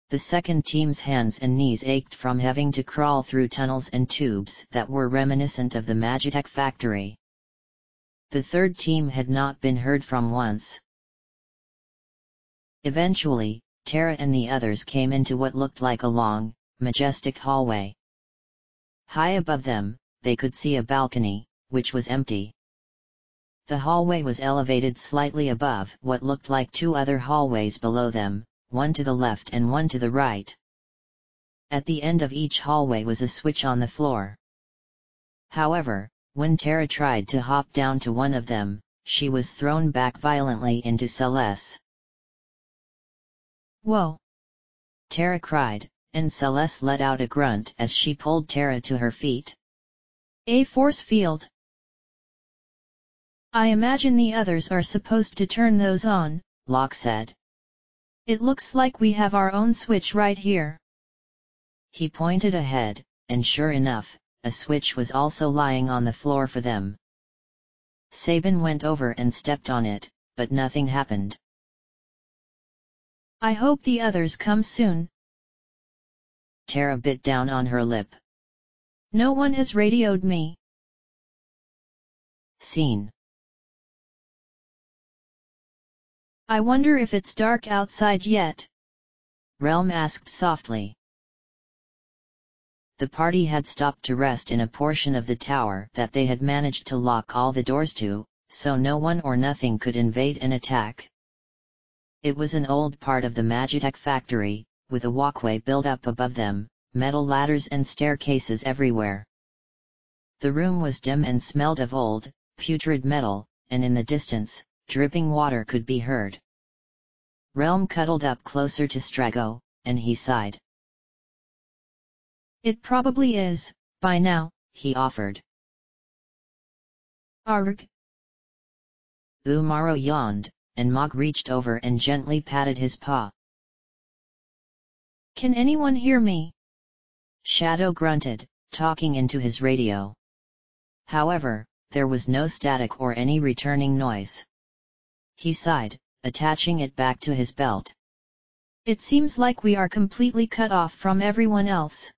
The second team's hands and knees ached from having to crawl through tunnels and tubes that were reminiscent of the Magitech factory. The third team had not been heard from once. Eventually, Chere and the others came into what looked like a long, majestic hallway. High above them, they could see a balcony, which was empty. The hallway was elevated slightly above what looked like 2 other hallways below them, one to the left and one to the right. At the end of each hallway was a switch on the floor. However, when Chere tried to hop down to one of them, she was thrown back violently into Celes. Whoa! Chere cried, and Celes let out a grunt as she pulled Chere to her feet. A force field. I imagine the others are supposed to turn those on, Locke said. It looks like we have our own switch right here. He pointed ahead, and sure enough, a switch was also lying on the floor for them. Sabin went over and stepped on it, but nothing happened. I hope the others come soon. Chere bit down on her lip. No one has radioed me. Scene. I wonder if it's dark outside yet? Realm asked softly. The party had stopped to rest in a portion of the tower that they had managed to lock all the doors to, so no one or nothing could invade and attack. It was an old part of the Magitech factory, with a walkway built up above them, metal ladders and staircases everywhere. The room was dim and smelled of old, putrid metal, and in the distance, dripping water could be heard. Realm cuddled up closer to Strago, and he sighed. It probably is, by now, he offered. Arg. Umaro yawned, and Mog reached over and gently patted his paw. Can anyone hear me? Shadow grunted, talking into his radio. However, there was no static or any returning noise. He sighed, attaching it back to his belt. It seems like we are completely cut off from everyone else.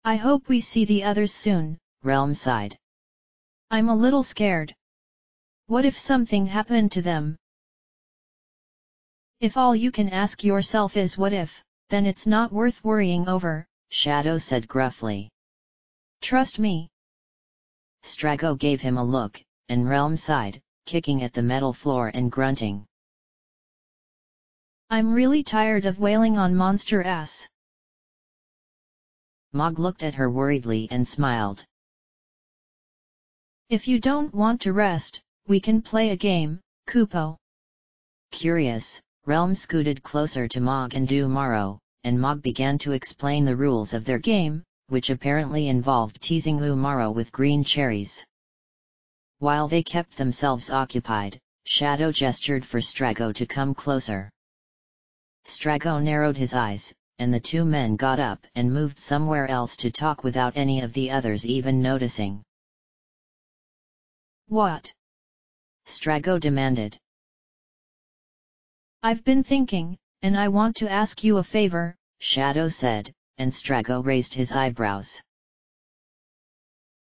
I hope we see the others soon, Realm sighed. I'm a little scared. What if something happened to them? If all you can ask yourself is what if, then it's not worth worrying over, Shadow said gruffly. Trust me. Strago gave him a look, and Realm sighed, kicking at the metal floor and grunting. I'm really tired of wailing on monster ass. Mog looked at her worriedly and smiled. If you don't want to rest, we can play a game, Kupo. Curious, Realm scooted closer to Mog and Umaro, and Mog began to explain the rules of their game, which apparently involved teasing Umaro with green cherries. While they kept themselves occupied, Shadow gestured for Strago to come closer. Strago narrowed his eyes, and the two men got up and moved somewhere else to talk without any of the others even noticing. What? Strago demanded. I've been thinking, and I want to ask you a favor, Shadow said, and Strago raised his eyebrows.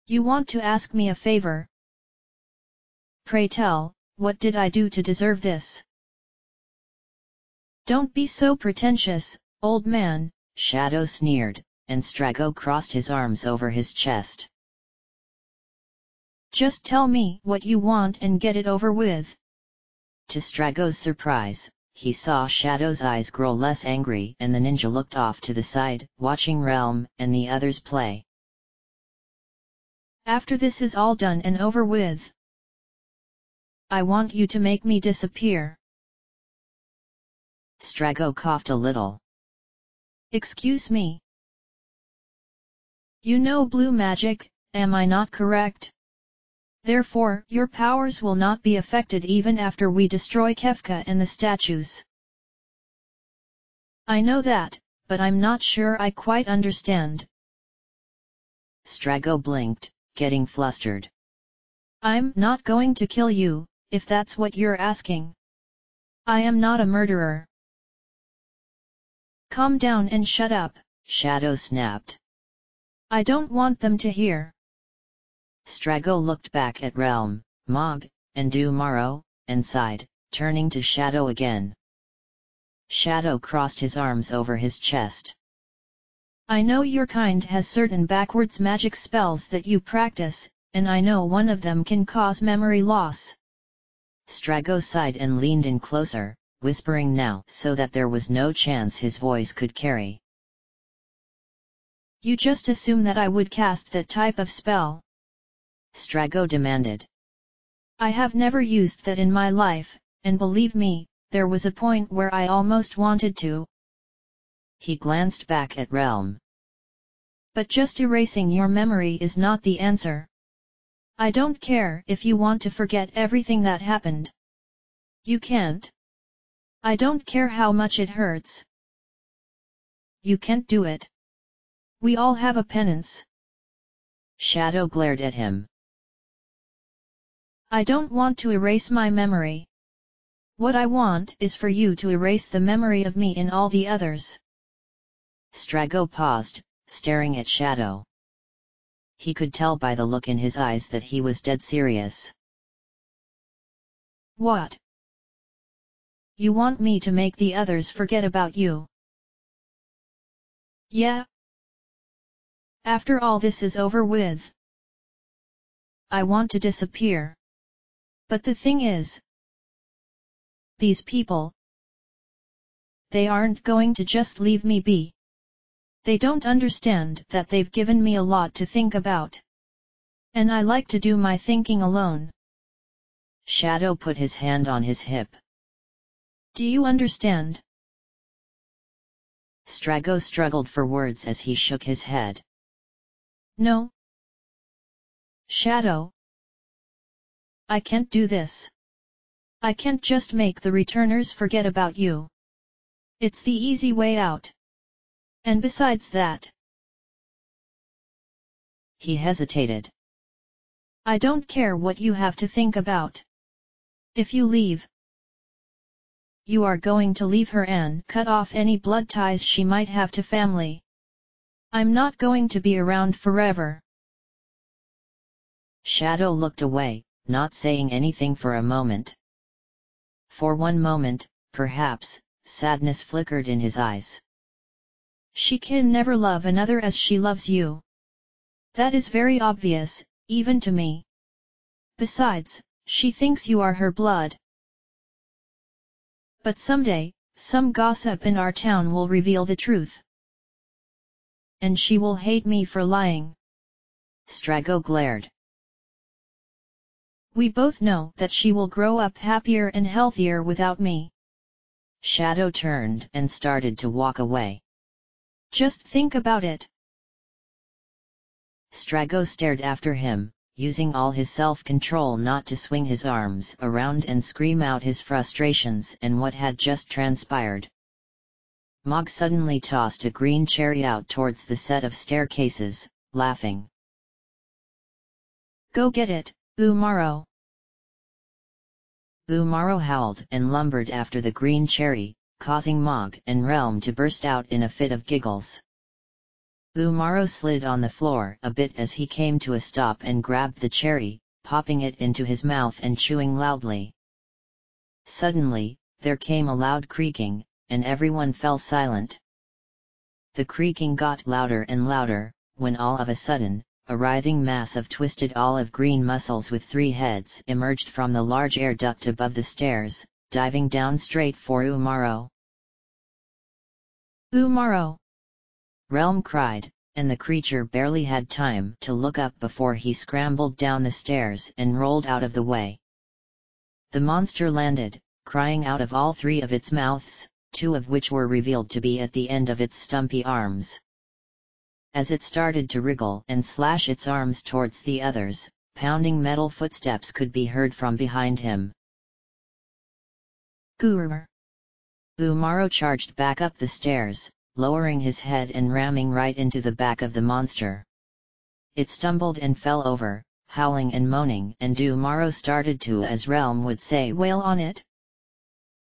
You want to ask me a favor? Pray tell, what did I do to deserve this? Don't be so pretentious, old man, Shadow sneered, and Strago crossed his arms over his chest. Just tell me what you want and get it over with. To Strago's surprise, he saw Shadow's eyes grow less angry and the ninja looked off to the side, watching Realm and the others play. After this is all done and over with, I want you to make me disappear. Strago coughed a little. Excuse me. You know blue magic, am I not correct? Therefore, your powers will not be affected even after we destroy Kefka and the statues. I know that, but I'm not sure I quite understand. Strago blinked, getting flustered. I'm not going to kill you, if that's what you're asking. I am not a murderer. Calm down and shut up, Shadow snapped. I don't want them to hear. Strago looked back at Realm, Mog, and Umaro, and sighed, turning to Shadow again. Shadow crossed his arms over his chest. I know your kind has certain backwards magic spells that you practice, and I know one of them can cause memory loss. Strago sighed and leaned in closer, whispering now so that there was no chance his voice could carry. You just assume that I would cast that type of spell? Strago demanded. I have never used that in my life, and believe me, there was a point where I almost wanted to. He glanced back at Realm. But just erasing your memory is not the answer. I don't care if you want to forget everything that happened. You can't. I don't care how much it hurts. You can't do it. We all have a penance. Shadow glared at him. I don't want to erase my memory. What I want is for you to erase the memory of me in all the others. Strago paused, staring at Shadow. He could tell by the look in his eyes that he was dead serious. What? You want me to make the others forget about you? Yeah? After all this is over with, I want to disappear. But the thing is, these people, they aren't going to just leave me be. They don't understand that they've given me a lot to think about. And I like to do my thinking alone. Shadow put his hand on his hip. Do you understand? Strago struggled for words as he shook his head. No. Shadow. I can't do this. I can't just make the returners forget about you. It's the easy way out. And besides that, he hesitated. I don't care what you have to think about. If you leave, you are going to leave her and cut off any blood ties she might have to family. I'm not going to be around forever. Shadow looked away, not saying anything for a moment. For one moment, perhaps, sadness flickered in his eyes. She can never love another as she loves you. That is very obvious, even to me. Besides, she thinks you are her blood. But someday, some gossip in our town will reveal the truth. And she will hate me for lying. Strago glared. We both know that she will grow up happier and healthier without me. Shadow turned and started to walk away. Just think about it. Strago stared after him, using all his self-control not to swing his arms around and scream out his frustrations and what had just transpired. Mog suddenly tossed a green cherry out towards the set of staircases, laughing. Go get it, Umaro. Umaro howled and lumbered after the green cherry, causing Mog and Realm to burst out in a fit of giggles. Umaro slid on the floor a bit as he came to a stop and grabbed the cherry, popping it into his mouth and chewing loudly. Suddenly, there came a loud creaking, and everyone fell silent. The creaking got louder and louder, when all of a sudden, a writhing mass of twisted olive-green muscles with 3 heads emerged from the large air duct above the stairs, diving down straight for Umaro. Umaro! Realm cried, and the creature barely had time to look up before he scrambled down the stairs and rolled out of the way. The monster landed, crying out of all 3 of its mouths, 2 of which were revealed to be at the end of its stumpy arms. As it started to wriggle and slash its arms towards the others, pounding metal footsteps could be heard from behind him. Gurr! Umaro charged back up the stairs, lowering his head and ramming right into the back of the monster. It stumbled and fell over, howling and moaning, and Umaro started to, as Realm would say, wail on it.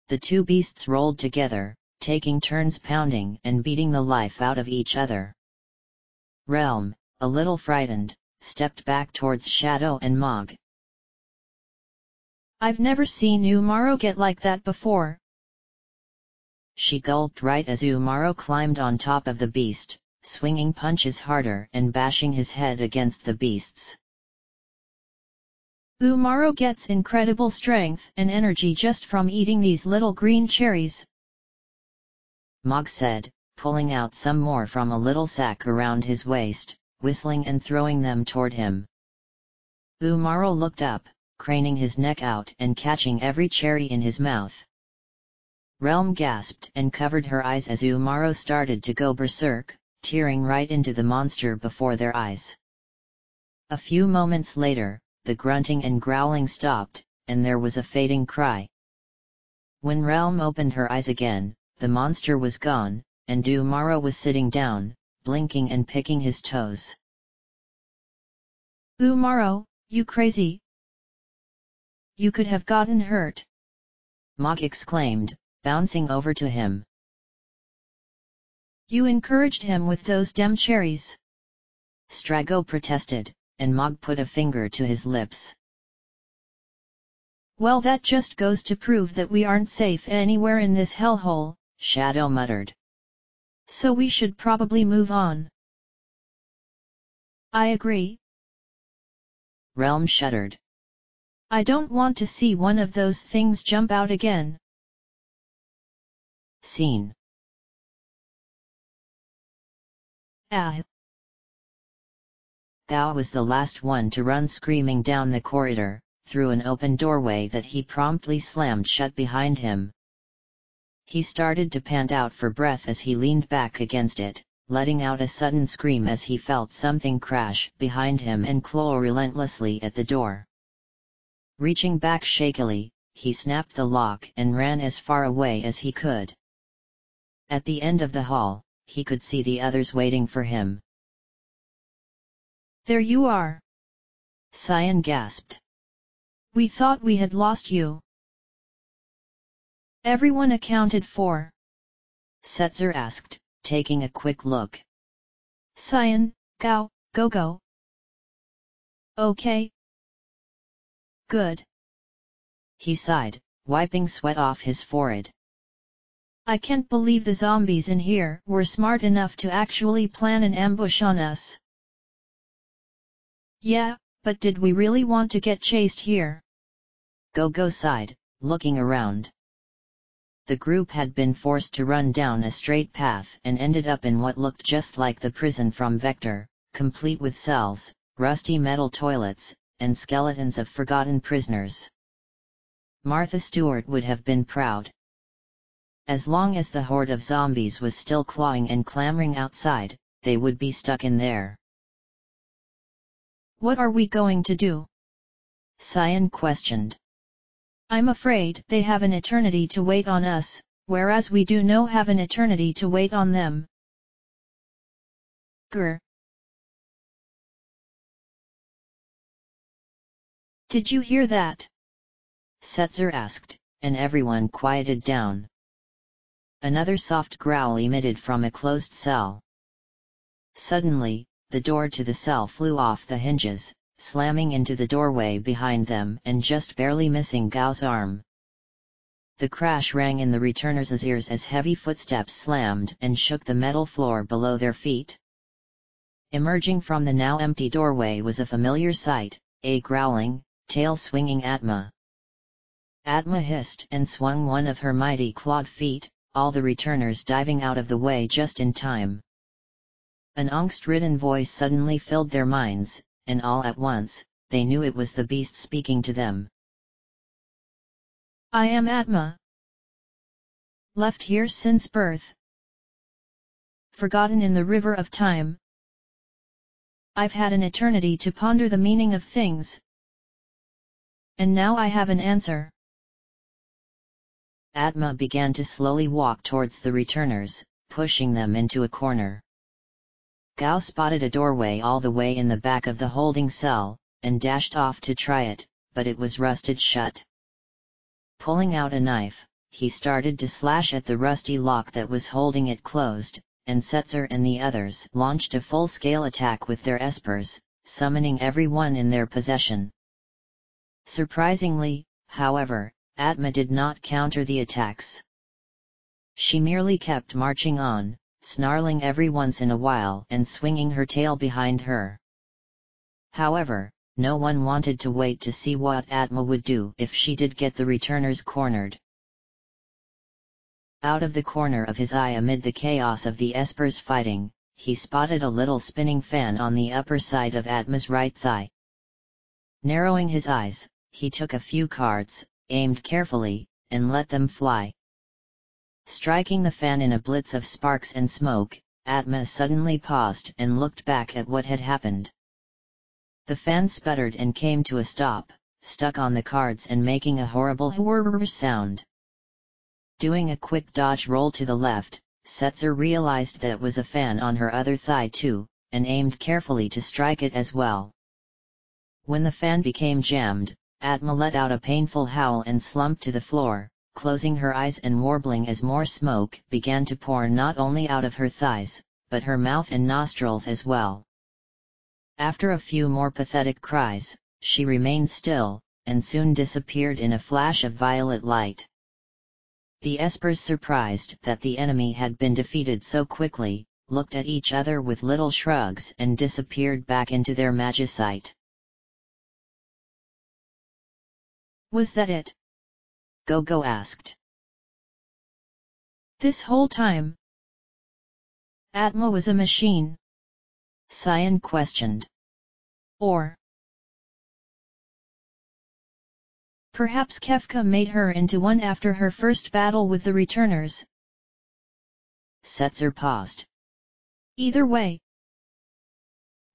The 2 beasts rolled together, taking turns pounding and beating the life out of each other. Realm, a little frightened, stepped back towards Shadow and Mog. I've never seen Umaro get like that before. She gulped right as Umaro climbed on top of the beast, swinging punches harder and bashing his head against the beasts. Umaro gets incredible strength and energy just from eating these little green cherries, Mog said, pulling out some more from a little sack around his waist, whistling and throwing them toward him. Umaro looked up, craning his neck out and catching every cherry in his mouth. Realm gasped and covered her eyes as Umaro started to go berserk, tearing right into the monster before their eyes. A few moments later, the grunting and growling stopped, and there was a fading cry. When Realm opened her eyes again, the monster was gone, and Umaro was sitting down, blinking and picking his toes. Umaro, you crazy! You could have gotten hurt. Mog exclaimed, bouncing over to him. You encouraged him with those damn cherries. Strago protested, and Mog put a finger to his lips. Well, that just goes to prove that we aren't safe anywhere in this hellhole, Shadow muttered. So we should probably move on. I agree. Realm shuddered. I don't want to see one of those things jump out again. Scene. Ah. Gao was the last one to run screaming down the corridor, through an open doorway that he promptly slammed shut behind him. He started to pant out for breath as he leaned back against it, letting out a sudden scream as he felt something crash behind him and claw relentlessly at the door. Reaching back shakily, he snapped the lock and ran as far away as he could. At the end of the hall, he could see the others waiting for him. There you are! Cyan gasped. We thought we had lost you. Everyone accounted for? Setzer asked, taking a quick look. Cyan, Gao, go. Okay. Good. He sighed, wiping sweat off his forehead. I can't believe the zombies in here were smart enough to actually plan an ambush on us. Yeah, but did we really want to get chased here? Go sighed, looking around. The group had been forced to run down a straight path and ended up in what looked just like the prison from Vector, complete with cells, rusty metal toilets, and skeletons of forgotten prisoners. Martha Stewart would have been proud. As long as the horde of zombies was still clawing and clamoring outside, they would be stuck in there. What are we going to do? Cyan questioned. I'm afraid they have an eternity to wait on us, whereas we do no have an eternity to wait on them. Grr. Did you hear that? Setzer asked, and everyone quieted down. Another soft growl emitted from a closed cell. Suddenly, the door to the cell flew off the hinges, slamming into the doorway behind them and just barely missing Gao's arm. The crash rang in the returners' ears as heavy footsteps slammed and shook the metal floor below their feet. Emerging from the now empty doorway was a familiar sight, a growling, tail-swinging Atma. Atma hissed and swung one of her mighty clawed feet, all the returners diving out of the way just in time. An angst-ridden voice suddenly filled their minds, and all at once, they knew it was the beast speaking to them. I am Atma. Left here since birth. Forgotten in the river of time. I've had an eternity to ponder the meaning of things. And now I have an answer. Atma began to slowly walk towards the returners, pushing them into a corner. Gao spotted a doorway all the way in the back of the holding cell, and dashed off to try it, but it was rusted shut. Pulling out a knife, he started to slash at the rusty lock that was holding it closed, and Setzer and the others launched a full-scale attack with their espers, summoning everyone in their possession. Surprisingly, however, Atma did not counter the attacks. She merely kept marching on, snarling every once in a while and swinging her tail behind her. However, no one wanted to wait to see what Atma would do if she did get the returners cornered. Out of the corner of his eye amid the chaos of the espers fighting, he spotted a little spinning fan on the upper side of Atma's right thigh. Narrowing his eyes, he took a few cards, aimed carefully, and let them fly. Striking the fan in a blitz of sparks and smoke, Atma suddenly paused and looked back at what had happened. The fan sputtered and came to a stop, stuck on the cards and making a horrible whirr sound. Doing a quick dodge roll to the left, Setzer realized that it was a fan on her other thigh too, and aimed carefully to strike it as well. When the fan became jammed, Atma let out a painful howl and slumped to the floor, closing her eyes and warbling as more smoke began to pour not only out of her thighs, but her mouth and nostrils as well. After a few more pathetic cries, she remained still, and soon disappeared in a flash of violet light. The espers, surprised that the enemy had been defeated so quickly, looked at each other with little shrugs and disappeared back into their magicite. Was that it? Gogo asked. This whole time, Atma was a machine? Cyan questioned. Or perhaps Kefka made her into one after her first battle with the returners? Setzer paused. Either way,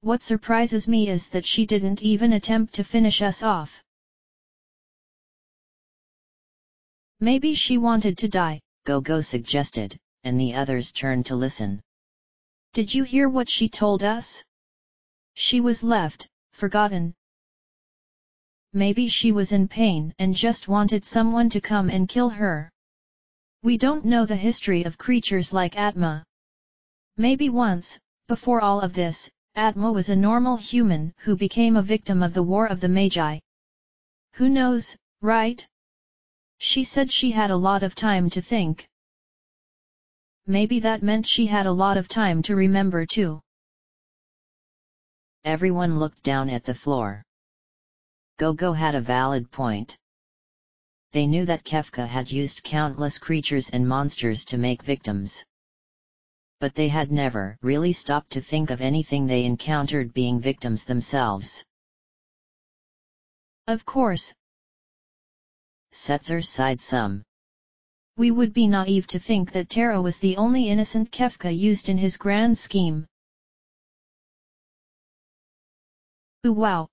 what surprises me is that she didn't even attempt to finish us off. Maybe she wanted to die, Gogo suggested, and the others turned to listen. Did you hear what she told us? She was left, forgotten. Maybe she was in pain and just wanted someone to come and kill her. We don't know the history of creatures like Atma. Maybe once, before all of this, Atma was a normal human who became a victim of the War of the Magi. Who knows, right? She said she had a lot of time to think. Maybe that meant she had a lot of time to remember too. Everyone looked down at the floor. Gogo had a valid point. They knew that Kefka had used countless creatures and monsters to make victims. But they had never really stopped to think of anything they encountered being victims themselves. Of course. Setzer sighed some. We would be naive to think that Chere was the only innocent Kefka used in his grand scheme. Ooh, wow!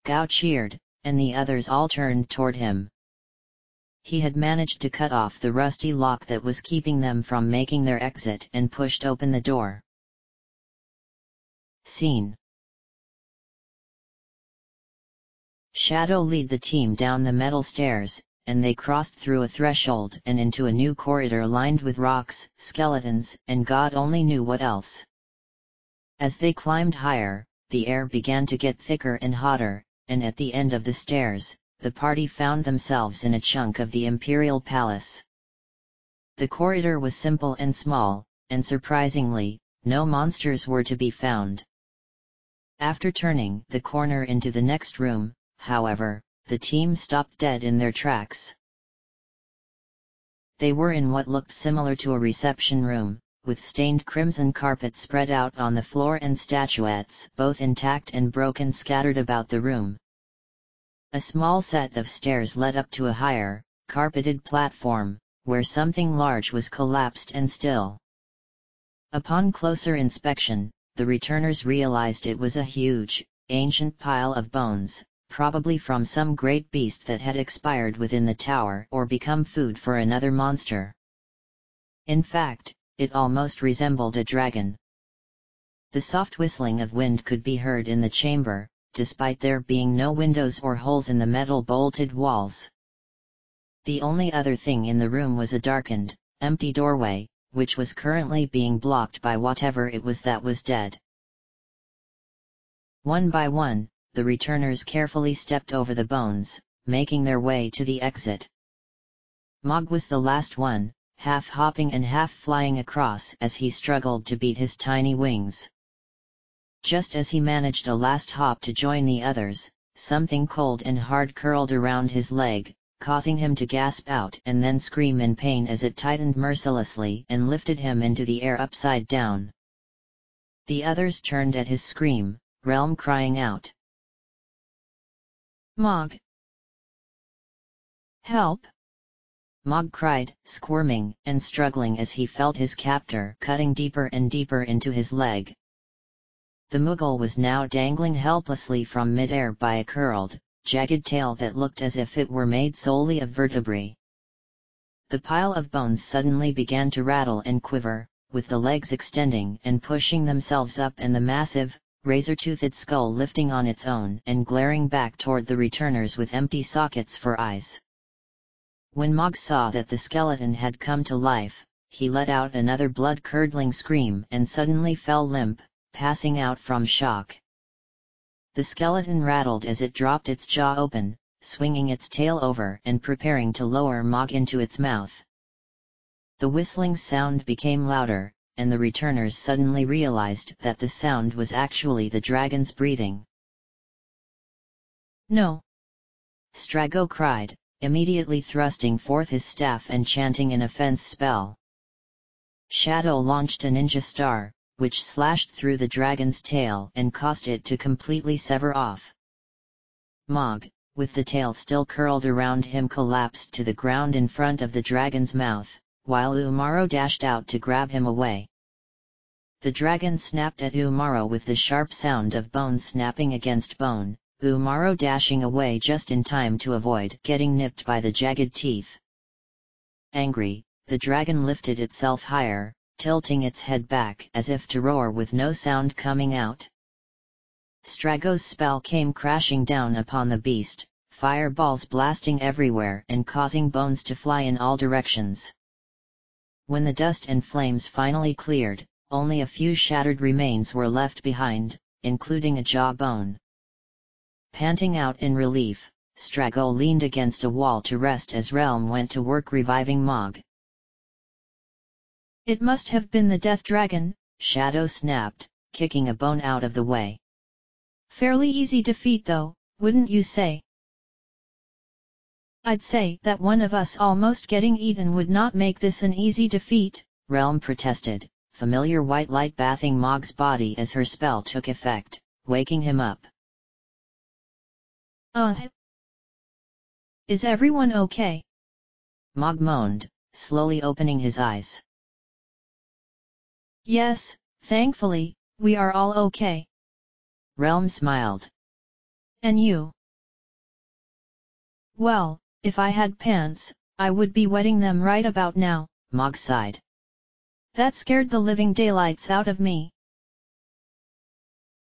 Gao cheered, and the others all turned toward him. He had managed to cut off the rusty lock that was keeping them from making their exit and pushed open the door. Scene. Shadow led the team down the metal stairs, and they crossed through a threshold and into a new corridor lined with rocks, skeletons, and God only knew what else. As they climbed higher, the air began to get thicker and hotter, and at the end of the stairs, the party found themselves in a chunk of the Imperial Palace. The corridor was simple and small, and surprisingly, no monsters were to be found. After turning the corner into the next room, however, the team stopped dead in their tracks. They were in what looked similar to a reception room, with stained crimson carpet spread out on the floor and statuettes, both intact and broken, scattered about the room. A small set of stairs led up to a higher, carpeted platform, where something large was collapsed and still. Upon closer inspection, the returners realized it was a huge, ancient pile of bones, probably from some great beast that had expired within the tower or become food for another monster. In fact, it almost resembled a dragon. The soft whistling of wind could be heard in the chamber, despite there being no windows or holes in the metal bolted walls. The only other thing in the room was a darkened, empty doorway, which was currently being blocked by whatever it was that was dead. One by one, the returners carefully stepped over the bones, making their way to the exit. Mog was the last one, half hopping and half flying across as he struggled to beat his tiny wings. Just as he managed a last hop to join the others, something cold and hard curled around his leg, causing him to gasp out and then scream in pain as it tightened mercilessly and lifted him into the air upside down. The others turned at his scream, Realm crying out. Mog! Help! Mog cried, squirming and struggling as he felt his captor cutting deeper and deeper into his leg. The Mughal was now dangling helplessly from mid-air by a curled, jagged tail that looked as if it were made solely of vertebrae. The pile of bones suddenly began to rattle and quiver, with the legs extending and pushing themselves up and the massive, razor-toothed skull lifting on its own and glaring back toward the returners with empty sockets for eyes. When Mog saw that the skeleton had come to life, he let out another blood-curdling scream and suddenly fell limp, passing out from shock. The skeleton rattled as it dropped its jaw open, swinging its tail over and preparing to lower Mog into its mouth. The whistling sound became louder, and the returners suddenly realized that the sound was actually the dragon's breathing. "No!" Strago cried, immediately thrusting forth his staff and chanting an offense spell. Shadow launched a ninja star, which slashed through the dragon's tail and caused it to completely sever off. Mog, with the tail still curled around him, collapsed to the ground in front of the dragon's mouth, while Umaro dashed out to grab him away. The dragon snapped at Umaro with the sharp sound of bone snapping against bone, Umaro dashing away just in time to avoid getting nipped by the jagged teeth. Angry, the dragon lifted itself higher, tilting its head back as if to roar with no sound coming out. Strago's spell came crashing down upon the beast, fireballs blasting everywhere and causing bones to fly in all directions. When the dust and flames finally cleared, only a few shattered remains were left behind, including a jawbone. Panting out in relief, Strago leaned against a wall to rest as Realm went to work reviving Mog. "It must have been the death dragon," Shadow snapped, kicking a bone out of the way. "Fairly easy defeat though, wouldn't you say?" "I'd say that one of us almost getting eaten would not make this an easy defeat," Realm protested, familiar white light bathing Mog's body as her spell took effect, waking him up. Is everyone okay?" Mog moaned, slowly opening his eyes. "Yes, thankfully, we are all okay." Realm smiled. "And you?" "Well, if I had pants, I would be wetting them right about now," Mog sighed. "That scared the living daylights out of me."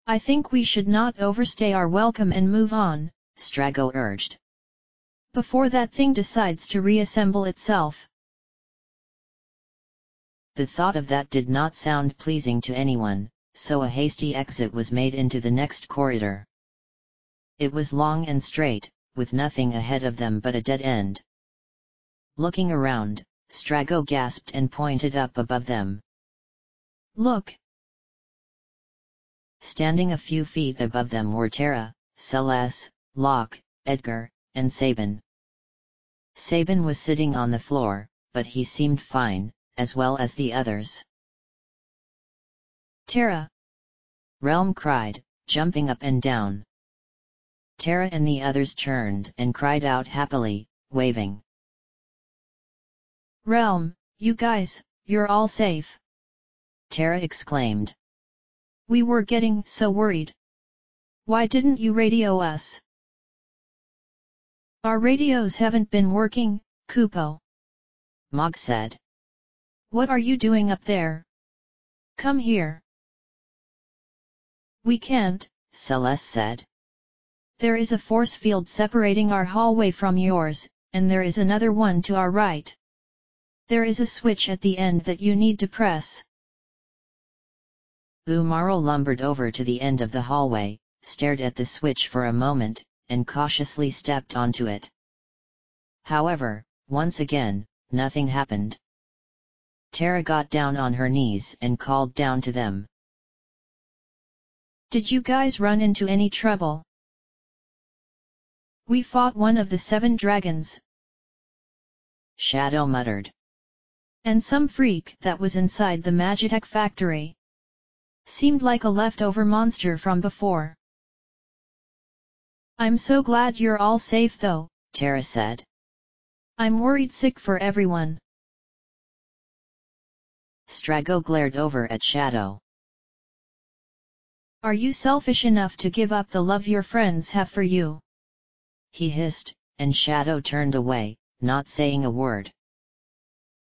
"I think we should not overstay our welcome and move on," Strago urged. "Before that thing decides to reassemble itself." The thought of that did not sound pleasing to anyone, so a hasty exit was made into the next corridor. It was long and straight, with nothing ahead of them but a dead end. Looking around, Strago gasped and pointed up above them. "Look!" Standing a few feet above them were Chere, Celes, Locke, Edgar, and Sabin. Sabin was sitting on the floor, but he seemed fine, as well as the others. "Chere!" Realm cried, jumping up and down. Chere and the others turned and cried out happily, waving. "Realm, you guys, you're all safe!" Chere exclaimed. "We were getting so worried. Why didn't you radio us?" "Our radios haven't been working, Kupo," Mog said. "What are you doing up there? Come here." "We can't," Celes said. "There is a force field separating our hallway from yours, and there is another one to our right. There is a switch at the end that you need to press." Umaro lumbered over to the end of the hallway, stared at the switch for a moment, and cautiously stepped onto it. However, once again, nothing happened. Chere got down on her knees and called down to them. "Did you guys run into any trouble?" "We fought one of the 7 dragons," Shadow muttered. "And some freak that was inside the Magitech factory. Seemed like a leftover monster from before." "I'm so glad you're all safe though," Chere said. "I'm worried sick for everyone." Strago glared over at Shadow. "Are you selfish enough to give up the love your friends have for you?" he hissed, and Shadow turned away, not saying a word.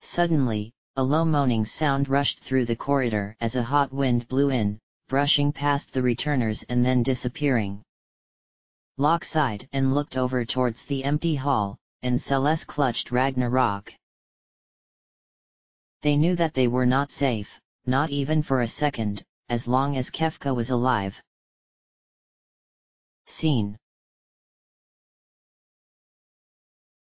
Suddenly, a low moaning sound rushed through the corridor as a hot wind blew in, brushing past the returners and then disappearing. Locke sighed and looked over towards the empty hall, and Celes clutched Ragnarok. They knew that they were not safe, not even for a second, as long as Kefka was alive. Scene.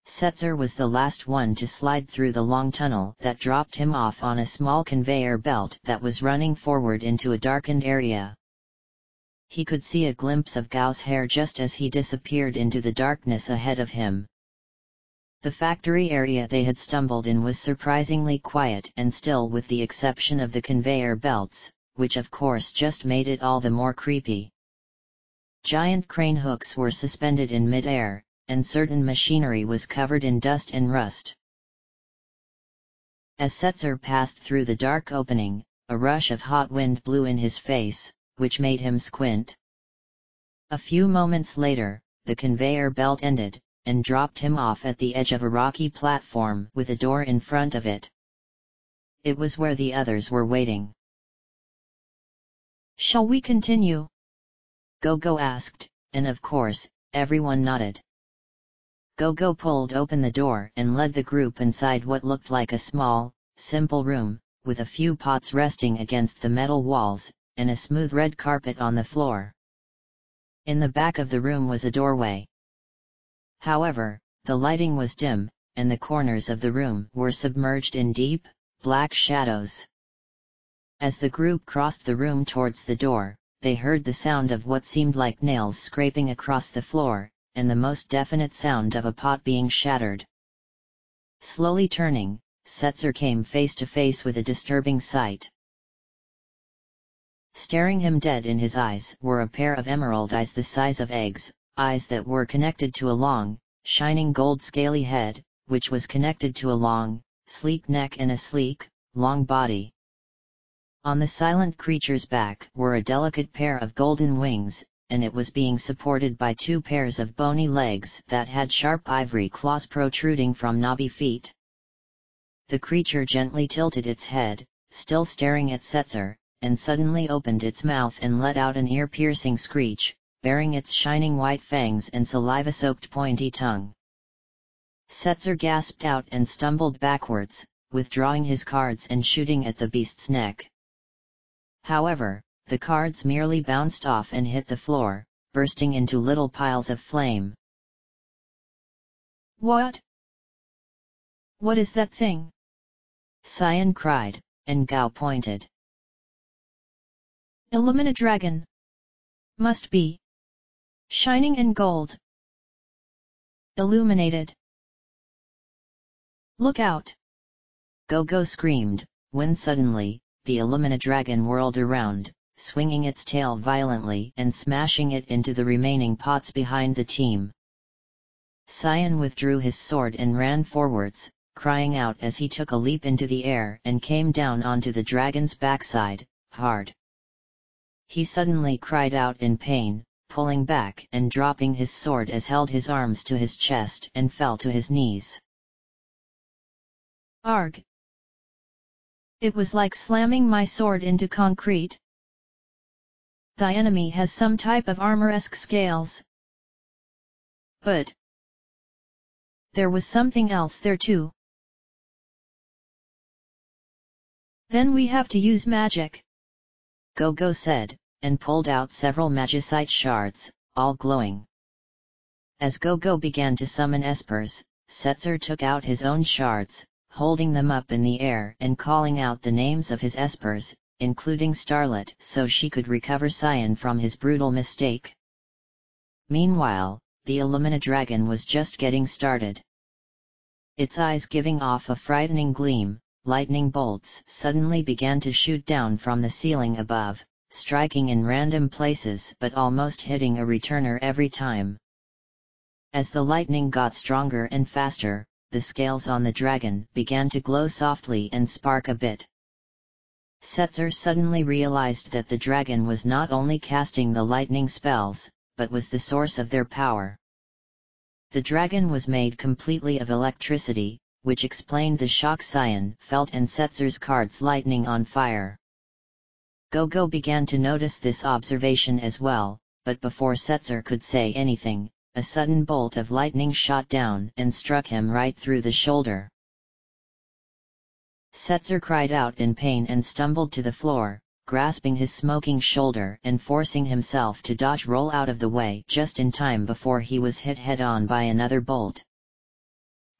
Setzer was the last one to slide through the long tunnel that dropped him off on a small conveyor belt that was running forward into a darkened area. He could see a glimpse of Gao's hair just as he disappeared into the darkness ahead of him. The factory area they had stumbled in was surprisingly quiet and still, with the exception of the conveyor belts, which of course just made it all the more creepy. Giant crane hooks were suspended in mid-air, and certain machinery was covered in dust and rust. As Setzer passed through the dark opening, a rush of hot wind blew in his face, which made him squint. A few moments later, the conveyor belt ended, and dropped him off at the edge of a rocky platform with a door in front of it. It was where the others were waiting. "Shall we continue?" Gogo asked, and of course, everyone nodded. Gogo pulled open the door and led the group inside what looked like a small, simple room, with a few pots resting against the metal walls, and a smooth red carpet on the floor. In the back of the room was a doorway. However, the lighting was dim, and the corners of the room were submerged in deep, black shadows. As the group crossed the room towards the door, they heard the sound of what seemed like nails scraping across the floor, and the most definite sound of a pot being shattered. Slowly turning, Setzer came face to face with a disturbing sight. Staring him dead in his eyes were a pair of emerald eyes the size of eggs, eyes that were connected to a long, shining gold scaly head, which was connected to a long, sleek neck and a sleek, long body. On the silent creature's back were a delicate pair of golden wings, and it was being supported by two pairs of bony legs that had sharp ivory claws protruding from knobby feet. The creature gently tilted its head, still staring at Setzer, and suddenly opened its mouth and let out an ear-piercing screech, baring its shining white fangs and saliva-soaked pointy tongue. Setzer gasped out and stumbled backwards, withdrawing his cards and shooting at the beast's neck. However, the cards merely bounced off and hit the floor, bursting into little piles of flame. "What? What is that thing?" Cyan cried, and Gao pointed. "Illumina dragon. Must be. Shining in gold. Illuminated. Look out!" Gogo screamed, when suddenly, the Illumina dragon whirled around, swinging its tail violently and smashing it into the remaining pots behind the team. Cyan withdrew his sword and ran forwards, crying out as he took a leap into the air and came down onto the dragon's backside, hard. He suddenly cried out in pain, pulling back and dropping his sword as held his arms to his chest and fell to his knees. "Arg! It was like slamming my sword into concrete. The enemy has some type of armor-esque scales. But there was something else there too. Then we have to use magic," Gogo said, and pulled out several magicite shards, all glowing. As Gogo began to summon espers, Setzer took out his own shards, holding them up in the air and calling out the names of his espers, including Starlet, so she could recover Cyan from his brutal mistake. Meanwhile, the Illumina dragon was just getting started. Its eyes giving off a frightening gleam, lightning bolts suddenly began to shoot down from the ceiling above, striking in random places but almost hitting a returner every time. As the lightning got stronger and faster, the scales on the dragon began to glow softly and spark a bit. Setzer suddenly realized that the dragon was not only casting the lightning spells, but was the source of their power. The dragon was made completely of electricity, which explained the shock Cyan felt and Setzer's cards lighting on fire. Gogo began to notice this observation as well, but before Setzer could say anything, a sudden bolt of lightning shot down and struck him right through the shoulder. Setzer cried out in pain and stumbled to the floor, grasping his smoking shoulder and forcing himself to roll out of the way just in time before he was hit head-on by another bolt.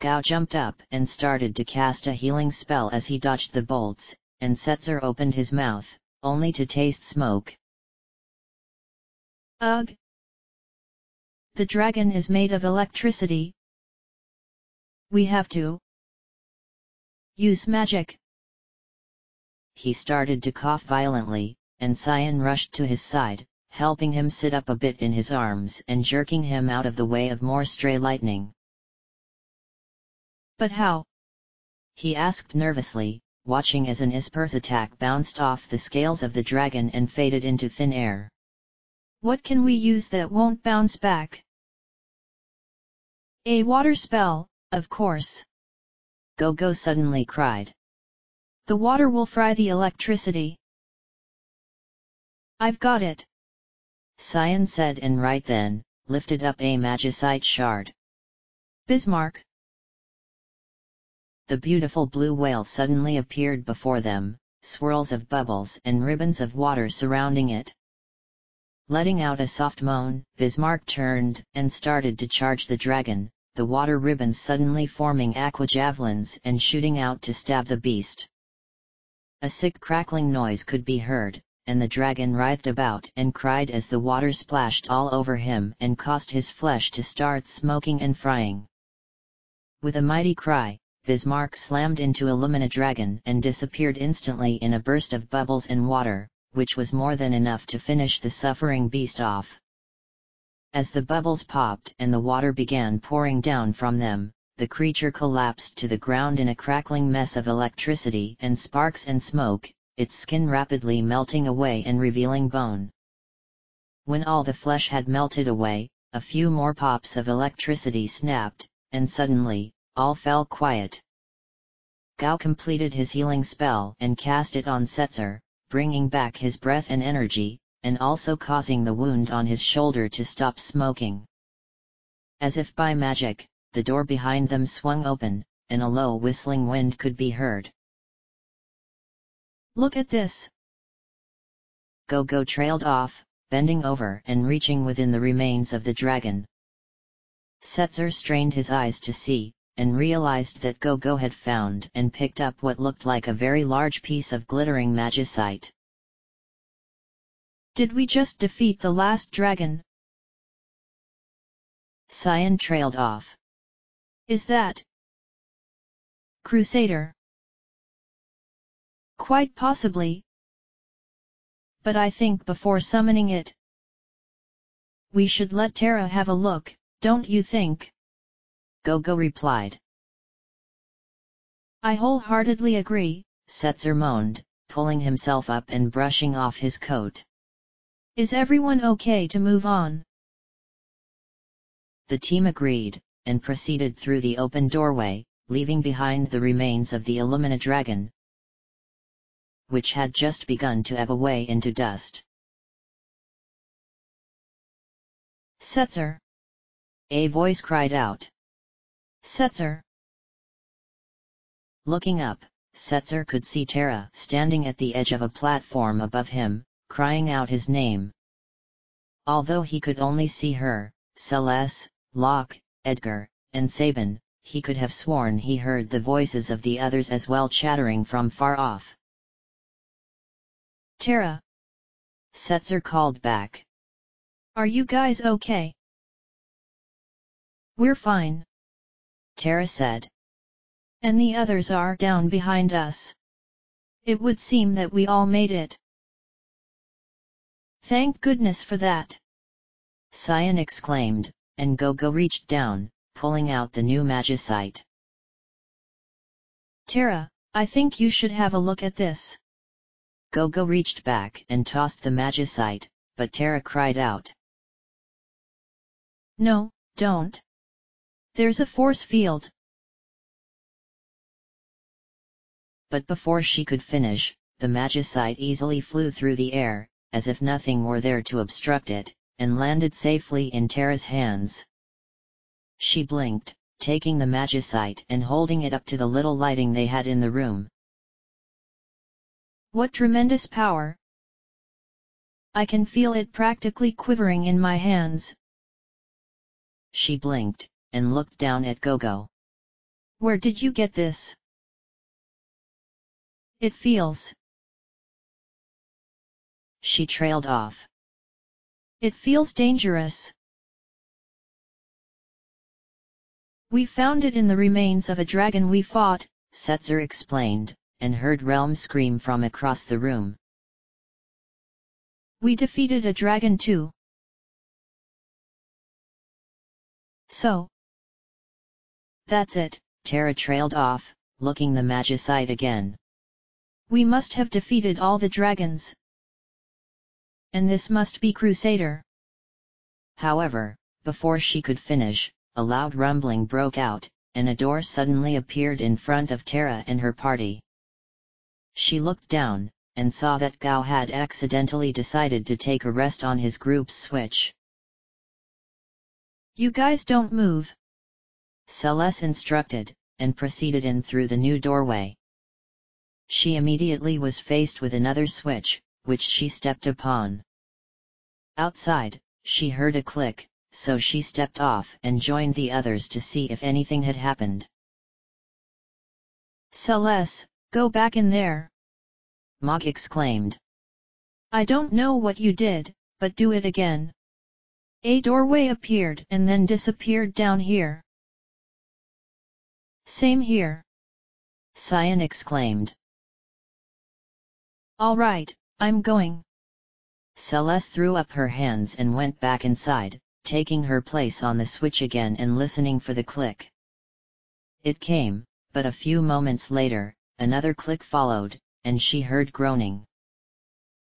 Gao jumped up and started to cast a healing spell as he dodged the bolts, and Setzer opened his mouth, only to taste smoke. Ugh! The dragon is made of electricity. We have to use magic. He started to cough violently, and Cyan rushed to his side, helping him sit up a bit in his arms and jerking him out of the way of more stray lightning. But how? He asked nervously, watching as an Isper's attack bounced off the scales of the dragon and faded into thin air. What can we use that won't bounce back? A water spell, of course. Go suddenly cried. The water will fry the electricity. I've got it. Cyan said, and right then, lifted up a magicite shard. Bismarck. The beautiful blue whale suddenly appeared before them, swirls of bubbles and ribbons of water surrounding it. Letting out a soft moan, Bismarck turned and started to charge the dragon, the water ribbons suddenly forming aqua javelins and shooting out to stab the beast. A sick crackling noise could be heard, and the dragon writhed about and cried as the water splashed all over him and caused his flesh to start smoking and frying. With a mighty cry, Bismarck slammed into Illumina Dragon and disappeared instantly in a burst of bubbles and water, which was more than enough to finish the suffering beast off. As the bubbles popped and the water began pouring down from them, the creature collapsed to the ground in a crackling mess of electricity and sparks and smoke, its skin rapidly melting away and revealing bone. When all the flesh had melted away, a few more pops of electricity snapped, and suddenly, all fell quiet. Gao completed his healing spell and cast it on Setzer, bringing back his breath and energy, and also causing the wound on his shoulder to stop smoking. As if by magic, the door behind them swung open, and a low whistling wind could be heard. Look at this! Go trailed off, bending over and reaching within the remains of the dragon. Setzer strained his eyes to see, and realized that Go had found and picked up what looked like a very large piece of glittering magicite. Did we just defeat the last dragon? Cyan trailed off. Is that Crusader? Quite possibly. But I think before summoning it, we should let Chere have a look, don't you think? Go replied. I wholeheartedly agree, Setzer moaned, pulling himself up and brushing off his coat. Is everyone okay to move on? The team agreed, and proceeded through the open doorway, leaving behind the remains of the Illumina Dragon, which had just begun to ebb away into dust. Setzer! A voice cried out. Setzer! Looking up, Setzer could see Chere standing at the edge of a platform above him, crying out his name. Although he could only see her, Celes, Locke, Edgar, and Sabin, he could have sworn he heard the voices of the others as well chattering from far off. Chere! Setzer called back. Are you guys okay? We're fine, Chere said. And the others are down behind us. It would seem that we all made it. Thank goodness for that! Cyan exclaimed, and Go reached down, pulling out the new magicite. Chere, I think you should have a look at this. Go reached back and tossed the magicite, but Chere cried out. No, don't. There's a force field. But before she could finish, the magicite easily flew through the air, as if nothing were there to obstruct it, and landed safely in Cere's hands. She blinked, taking the magicite and holding it up to the little lighting they had in the room. What tremendous power! I can feel it practically quivering in my hands. She blinked, and looked down at Gogo. Where did you get this? It feels... She trailed off. It feels dangerous. We found it in the remains of a dragon we fought, Setzer explained, and heard Realm scream from across the room. We defeated a dragon too. So. That's it. Chere trailed off, looking the magicite again. We must have defeated all the dragons. And this must be Crusader. However, before she could finish, a loud rumbling broke out, and a door suddenly appeared in front of Chere and her party. She looked down, and saw that Gao had accidentally decided to take a rest on his group's switch. You guys don't move, Celes instructed, and proceeded in through the new doorway. She immediately was faced with another switch, which she stepped upon. Outside, she heard a click, so she stepped off and joined the others to see if anything had happened. Celes, go back in there, Mog exclaimed. I don't know what you did, but do it again. A doorway appeared and then disappeared down here. Same here, Cyan exclaimed. All right, I'm going. Celes threw up her hands and went back inside, taking her place on the switch again and listening for the click. It came, but a few moments later, another click followed, and she heard groaning.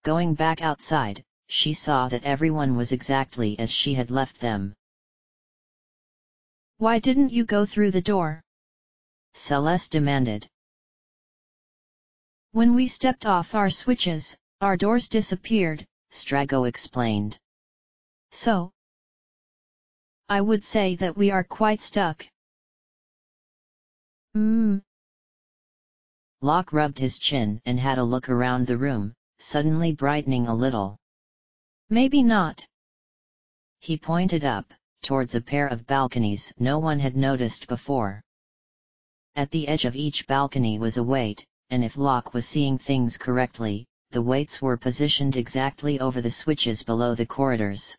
Going back outside, she saw that everyone was exactly as she had left them. Why didn't you go through the door? Celes demanded. When we stepped off our switches, our doors disappeared, Strago explained. So, I would say that we are quite stuck. Locke rubbed his chin and had a look around the room, suddenly brightening a little. Maybe not. He pointed up, towards a pair of balconies no one had noticed before. At the edge of each balcony was a weight, and if Locke was seeing things correctly, the weights were positioned exactly over the switches below the corridors.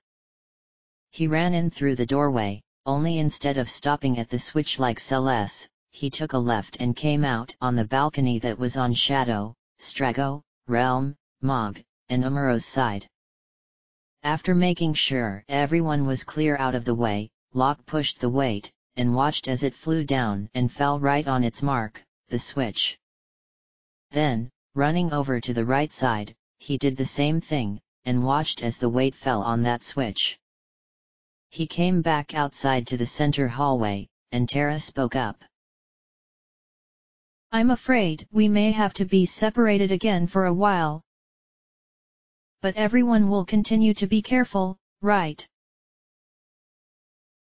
He ran in through the doorway, only instead of stopping at the switch like Celes, he took a left and came out on the balcony that was on Shadow, Strago, Realm, Mog, and Umaro's side. After making sure everyone was clear out of the way, Locke pushed the weight, and watched as it flew down and fell right on its mark, the switch. Then, running over to the right side, he did the same thing, and watched as the weight fell on that switch. He came back outside to the center hallway, and Chere spoke up. I'm afraid we may have to be separated again for a while. But everyone will continue to be careful, right?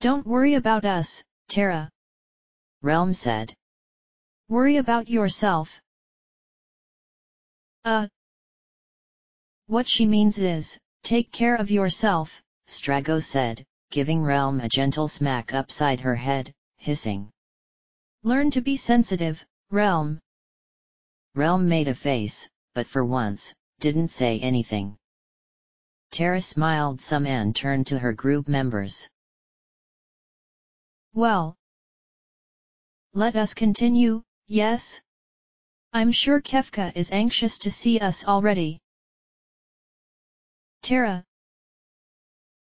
Don't worry about us, Chere, Realm said. Worry about yourself. What she means is, take care of yourself, Strago said, giving Realm a gentle smack upside her head, hissing. Learn to be sensitive, Realm. Realm made a face, but for once, didn't say anything. Chere smiled some and turned to her group members. Well, let us continue, yes? I'm sure Kefka is anxious to see us already. Chere.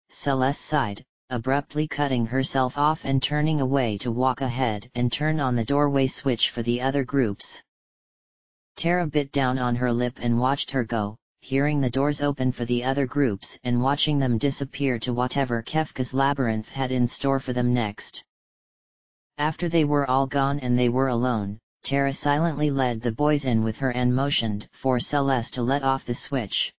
Celes sighed, abruptly cutting herself off and turning away to walk ahead and turn on the doorway switch for the other groups. Chere bit down on her lip and watched her go, hearing the doors open for the other groups and watching them disappear to whatever Kefka's labyrinth had in store for them next. After they were all gone and they were alone, Chere silently led the boys in with her and motioned for Celes to let off the switch.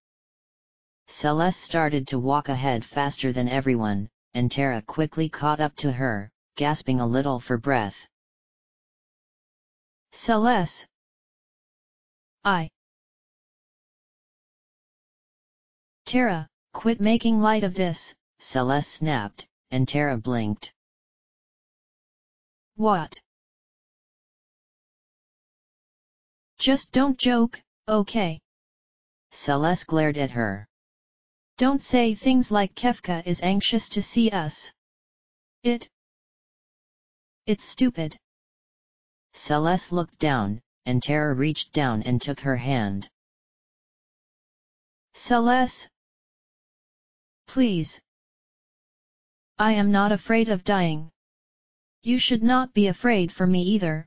Celes started to walk ahead faster than everyone, and Chere quickly caught up to her, gasping a little for breath. Celes. Chere, quit making light of this, Celes snapped, and Chere blinked. What? Just don't joke, okay? Celes glared at her. Don't say things like Kefka is anxious to see us. It's stupid. Celes looked down, and Chere reached down and took her hand. Celes? Please. I am not afraid of dying. You should not be afraid for me either.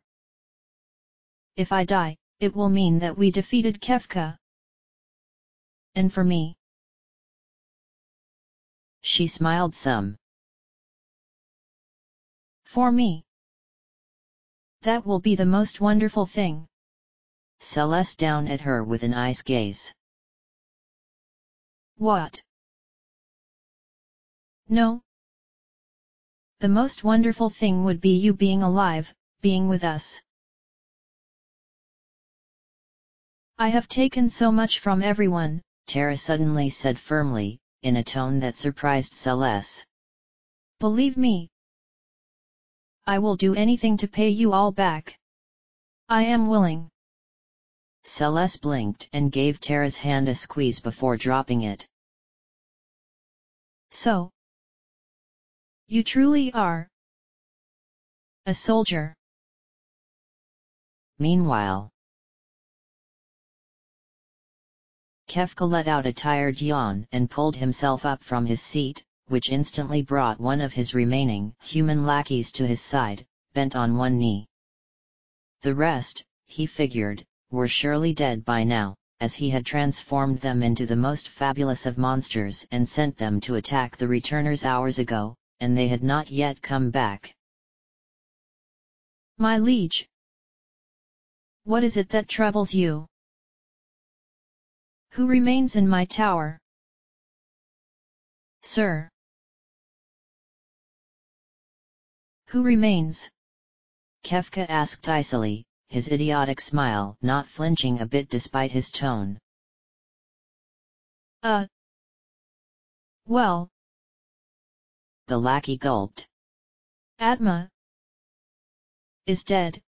If I die, it will mean that we defeated Kefka. And for me. She smiled some. For me. That will be the most wonderful thing. Celes down at her with an ice gaze. What? No. The most wonderful thing would be you being alive, being with us. I have taken so much from everyone, Chere suddenly said firmly, in a tone that surprised Celes. Believe me. I will do anything to pay you all back. I am willing. Celes blinked and gave Chere's hand a squeeze before dropping it. So. You truly are a soldier. Meanwhile, Kefka let out a tired yawn and pulled himself up from his seat, which instantly brought one of his remaining human lackeys to his side, bent on one knee. The rest, he figured, were surely dead by now, as he had transformed them into the most fabulous of monsters and sent them to attack the returners hours ago, and they had not yet come back. My liege. What is it that troubles you? Who remains in my tower? Sir. Who remains? Kefka asked icily, his idiotic smile not flinching a bit despite his tone. Well. The lackey gulped. Atma is dead.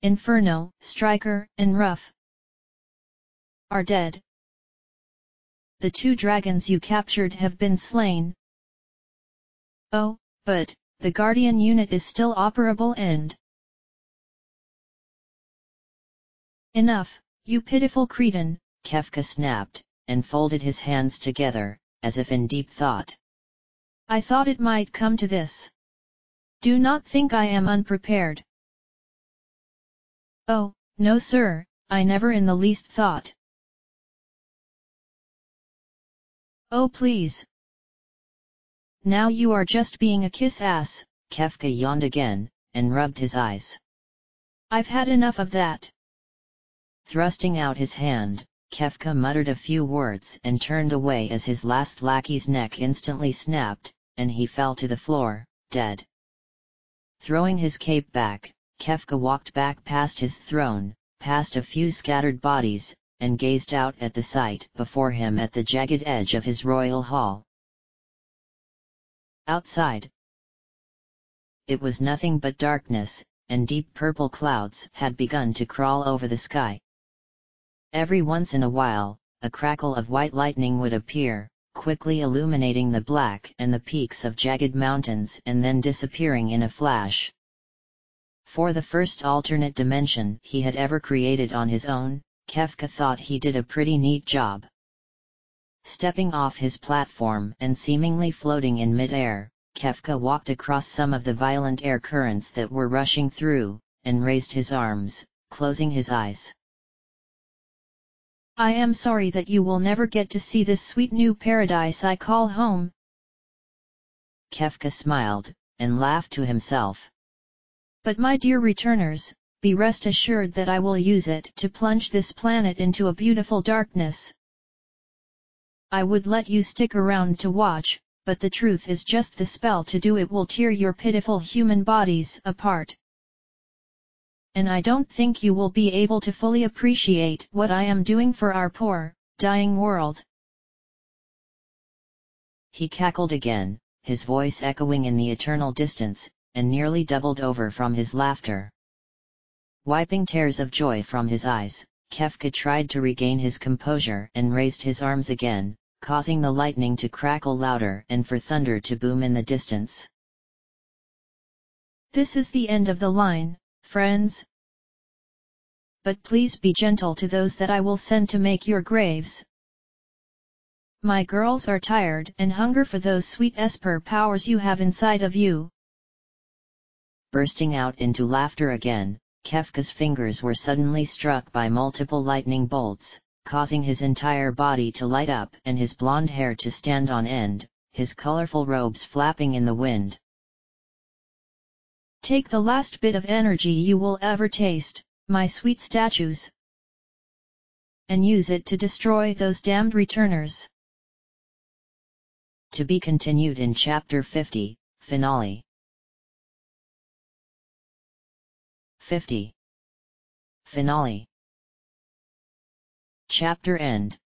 Inferno, Striker, and Ruff are dead. The 2 dragons you captured have been slain. Oh, but the Guardian unit is still operable and... Enough, you pitiful cretin, Kefka snapped, and folded his hands together, as if in deep thought. I thought it might come to this. Do not think I am unprepared. Oh, no sir, I never in the least thought. Oh please. Now you are just being a kiss-ass. Kefka yawned again, and rubbed his eyes. I've had enough of that. Thrusting out his hand, Kefka muttered a few words and turned away as his last lackey's neck instantly snapped, and he fell to the floor, dead. Throwing his cape back, Kefka walked back past his throne, past a few scattered bodies, and gazed out at the sight before him at the jagged edge of his royal hall. Outside, it was nothing but darkness, and deep purple clouds had begun to crawl over the sky. Every once in a while, a crackle of white lightning would appear, quickly illuminating the black and the peaks of jagged mountains and then disappearing in a flash. For the first alternate dimension he had ever created on his own, Kefka thought he did a pretty neat job. Stepping off his platform and seemingly floating in mid-air, Kefka walked across some of the violent air currents that were rushing through, and raised his arms, closing his eyes. I am sorry that you will never get to see this sweet new paradise I call home. Kefka smiled, and laughed to himself. But my dear returners, be rest assured that I will use it to plunge this planet into a beautiful darkness. I would let you stick around to watch, but the truth is just the spell to do it will tear your pitiful human bodies apart. And I don't think you will be able to fully appreciate what I am doing for our poor, dying world." He cackled again, his voice echoing in the eternal distance, and nearly doubled over from his laughter. Wiping tears of joy from his eyes, Kefka tried to regain his composure and raised his arms again, causing the lightning to crackle louder and for thunder to boom in the distance. "This is the end of the line, friends. But please be gentle to those that I will send to make your graves. My girls are tired and hunger for those sweet esper powers you have inside of you." Bursting out into laughter again, Kefka's fingers were suddenly struck by multiple lightning bolts, causing his entire body to light up and his blonde hair to stand on end, his colorful robes flapping in the wind. "Take the last bit of energy you will ever taste, my sweet statues, and use it to destroy those damned returners." To be continued in Chapter 50, Finale. 50. Finale. Chapter End.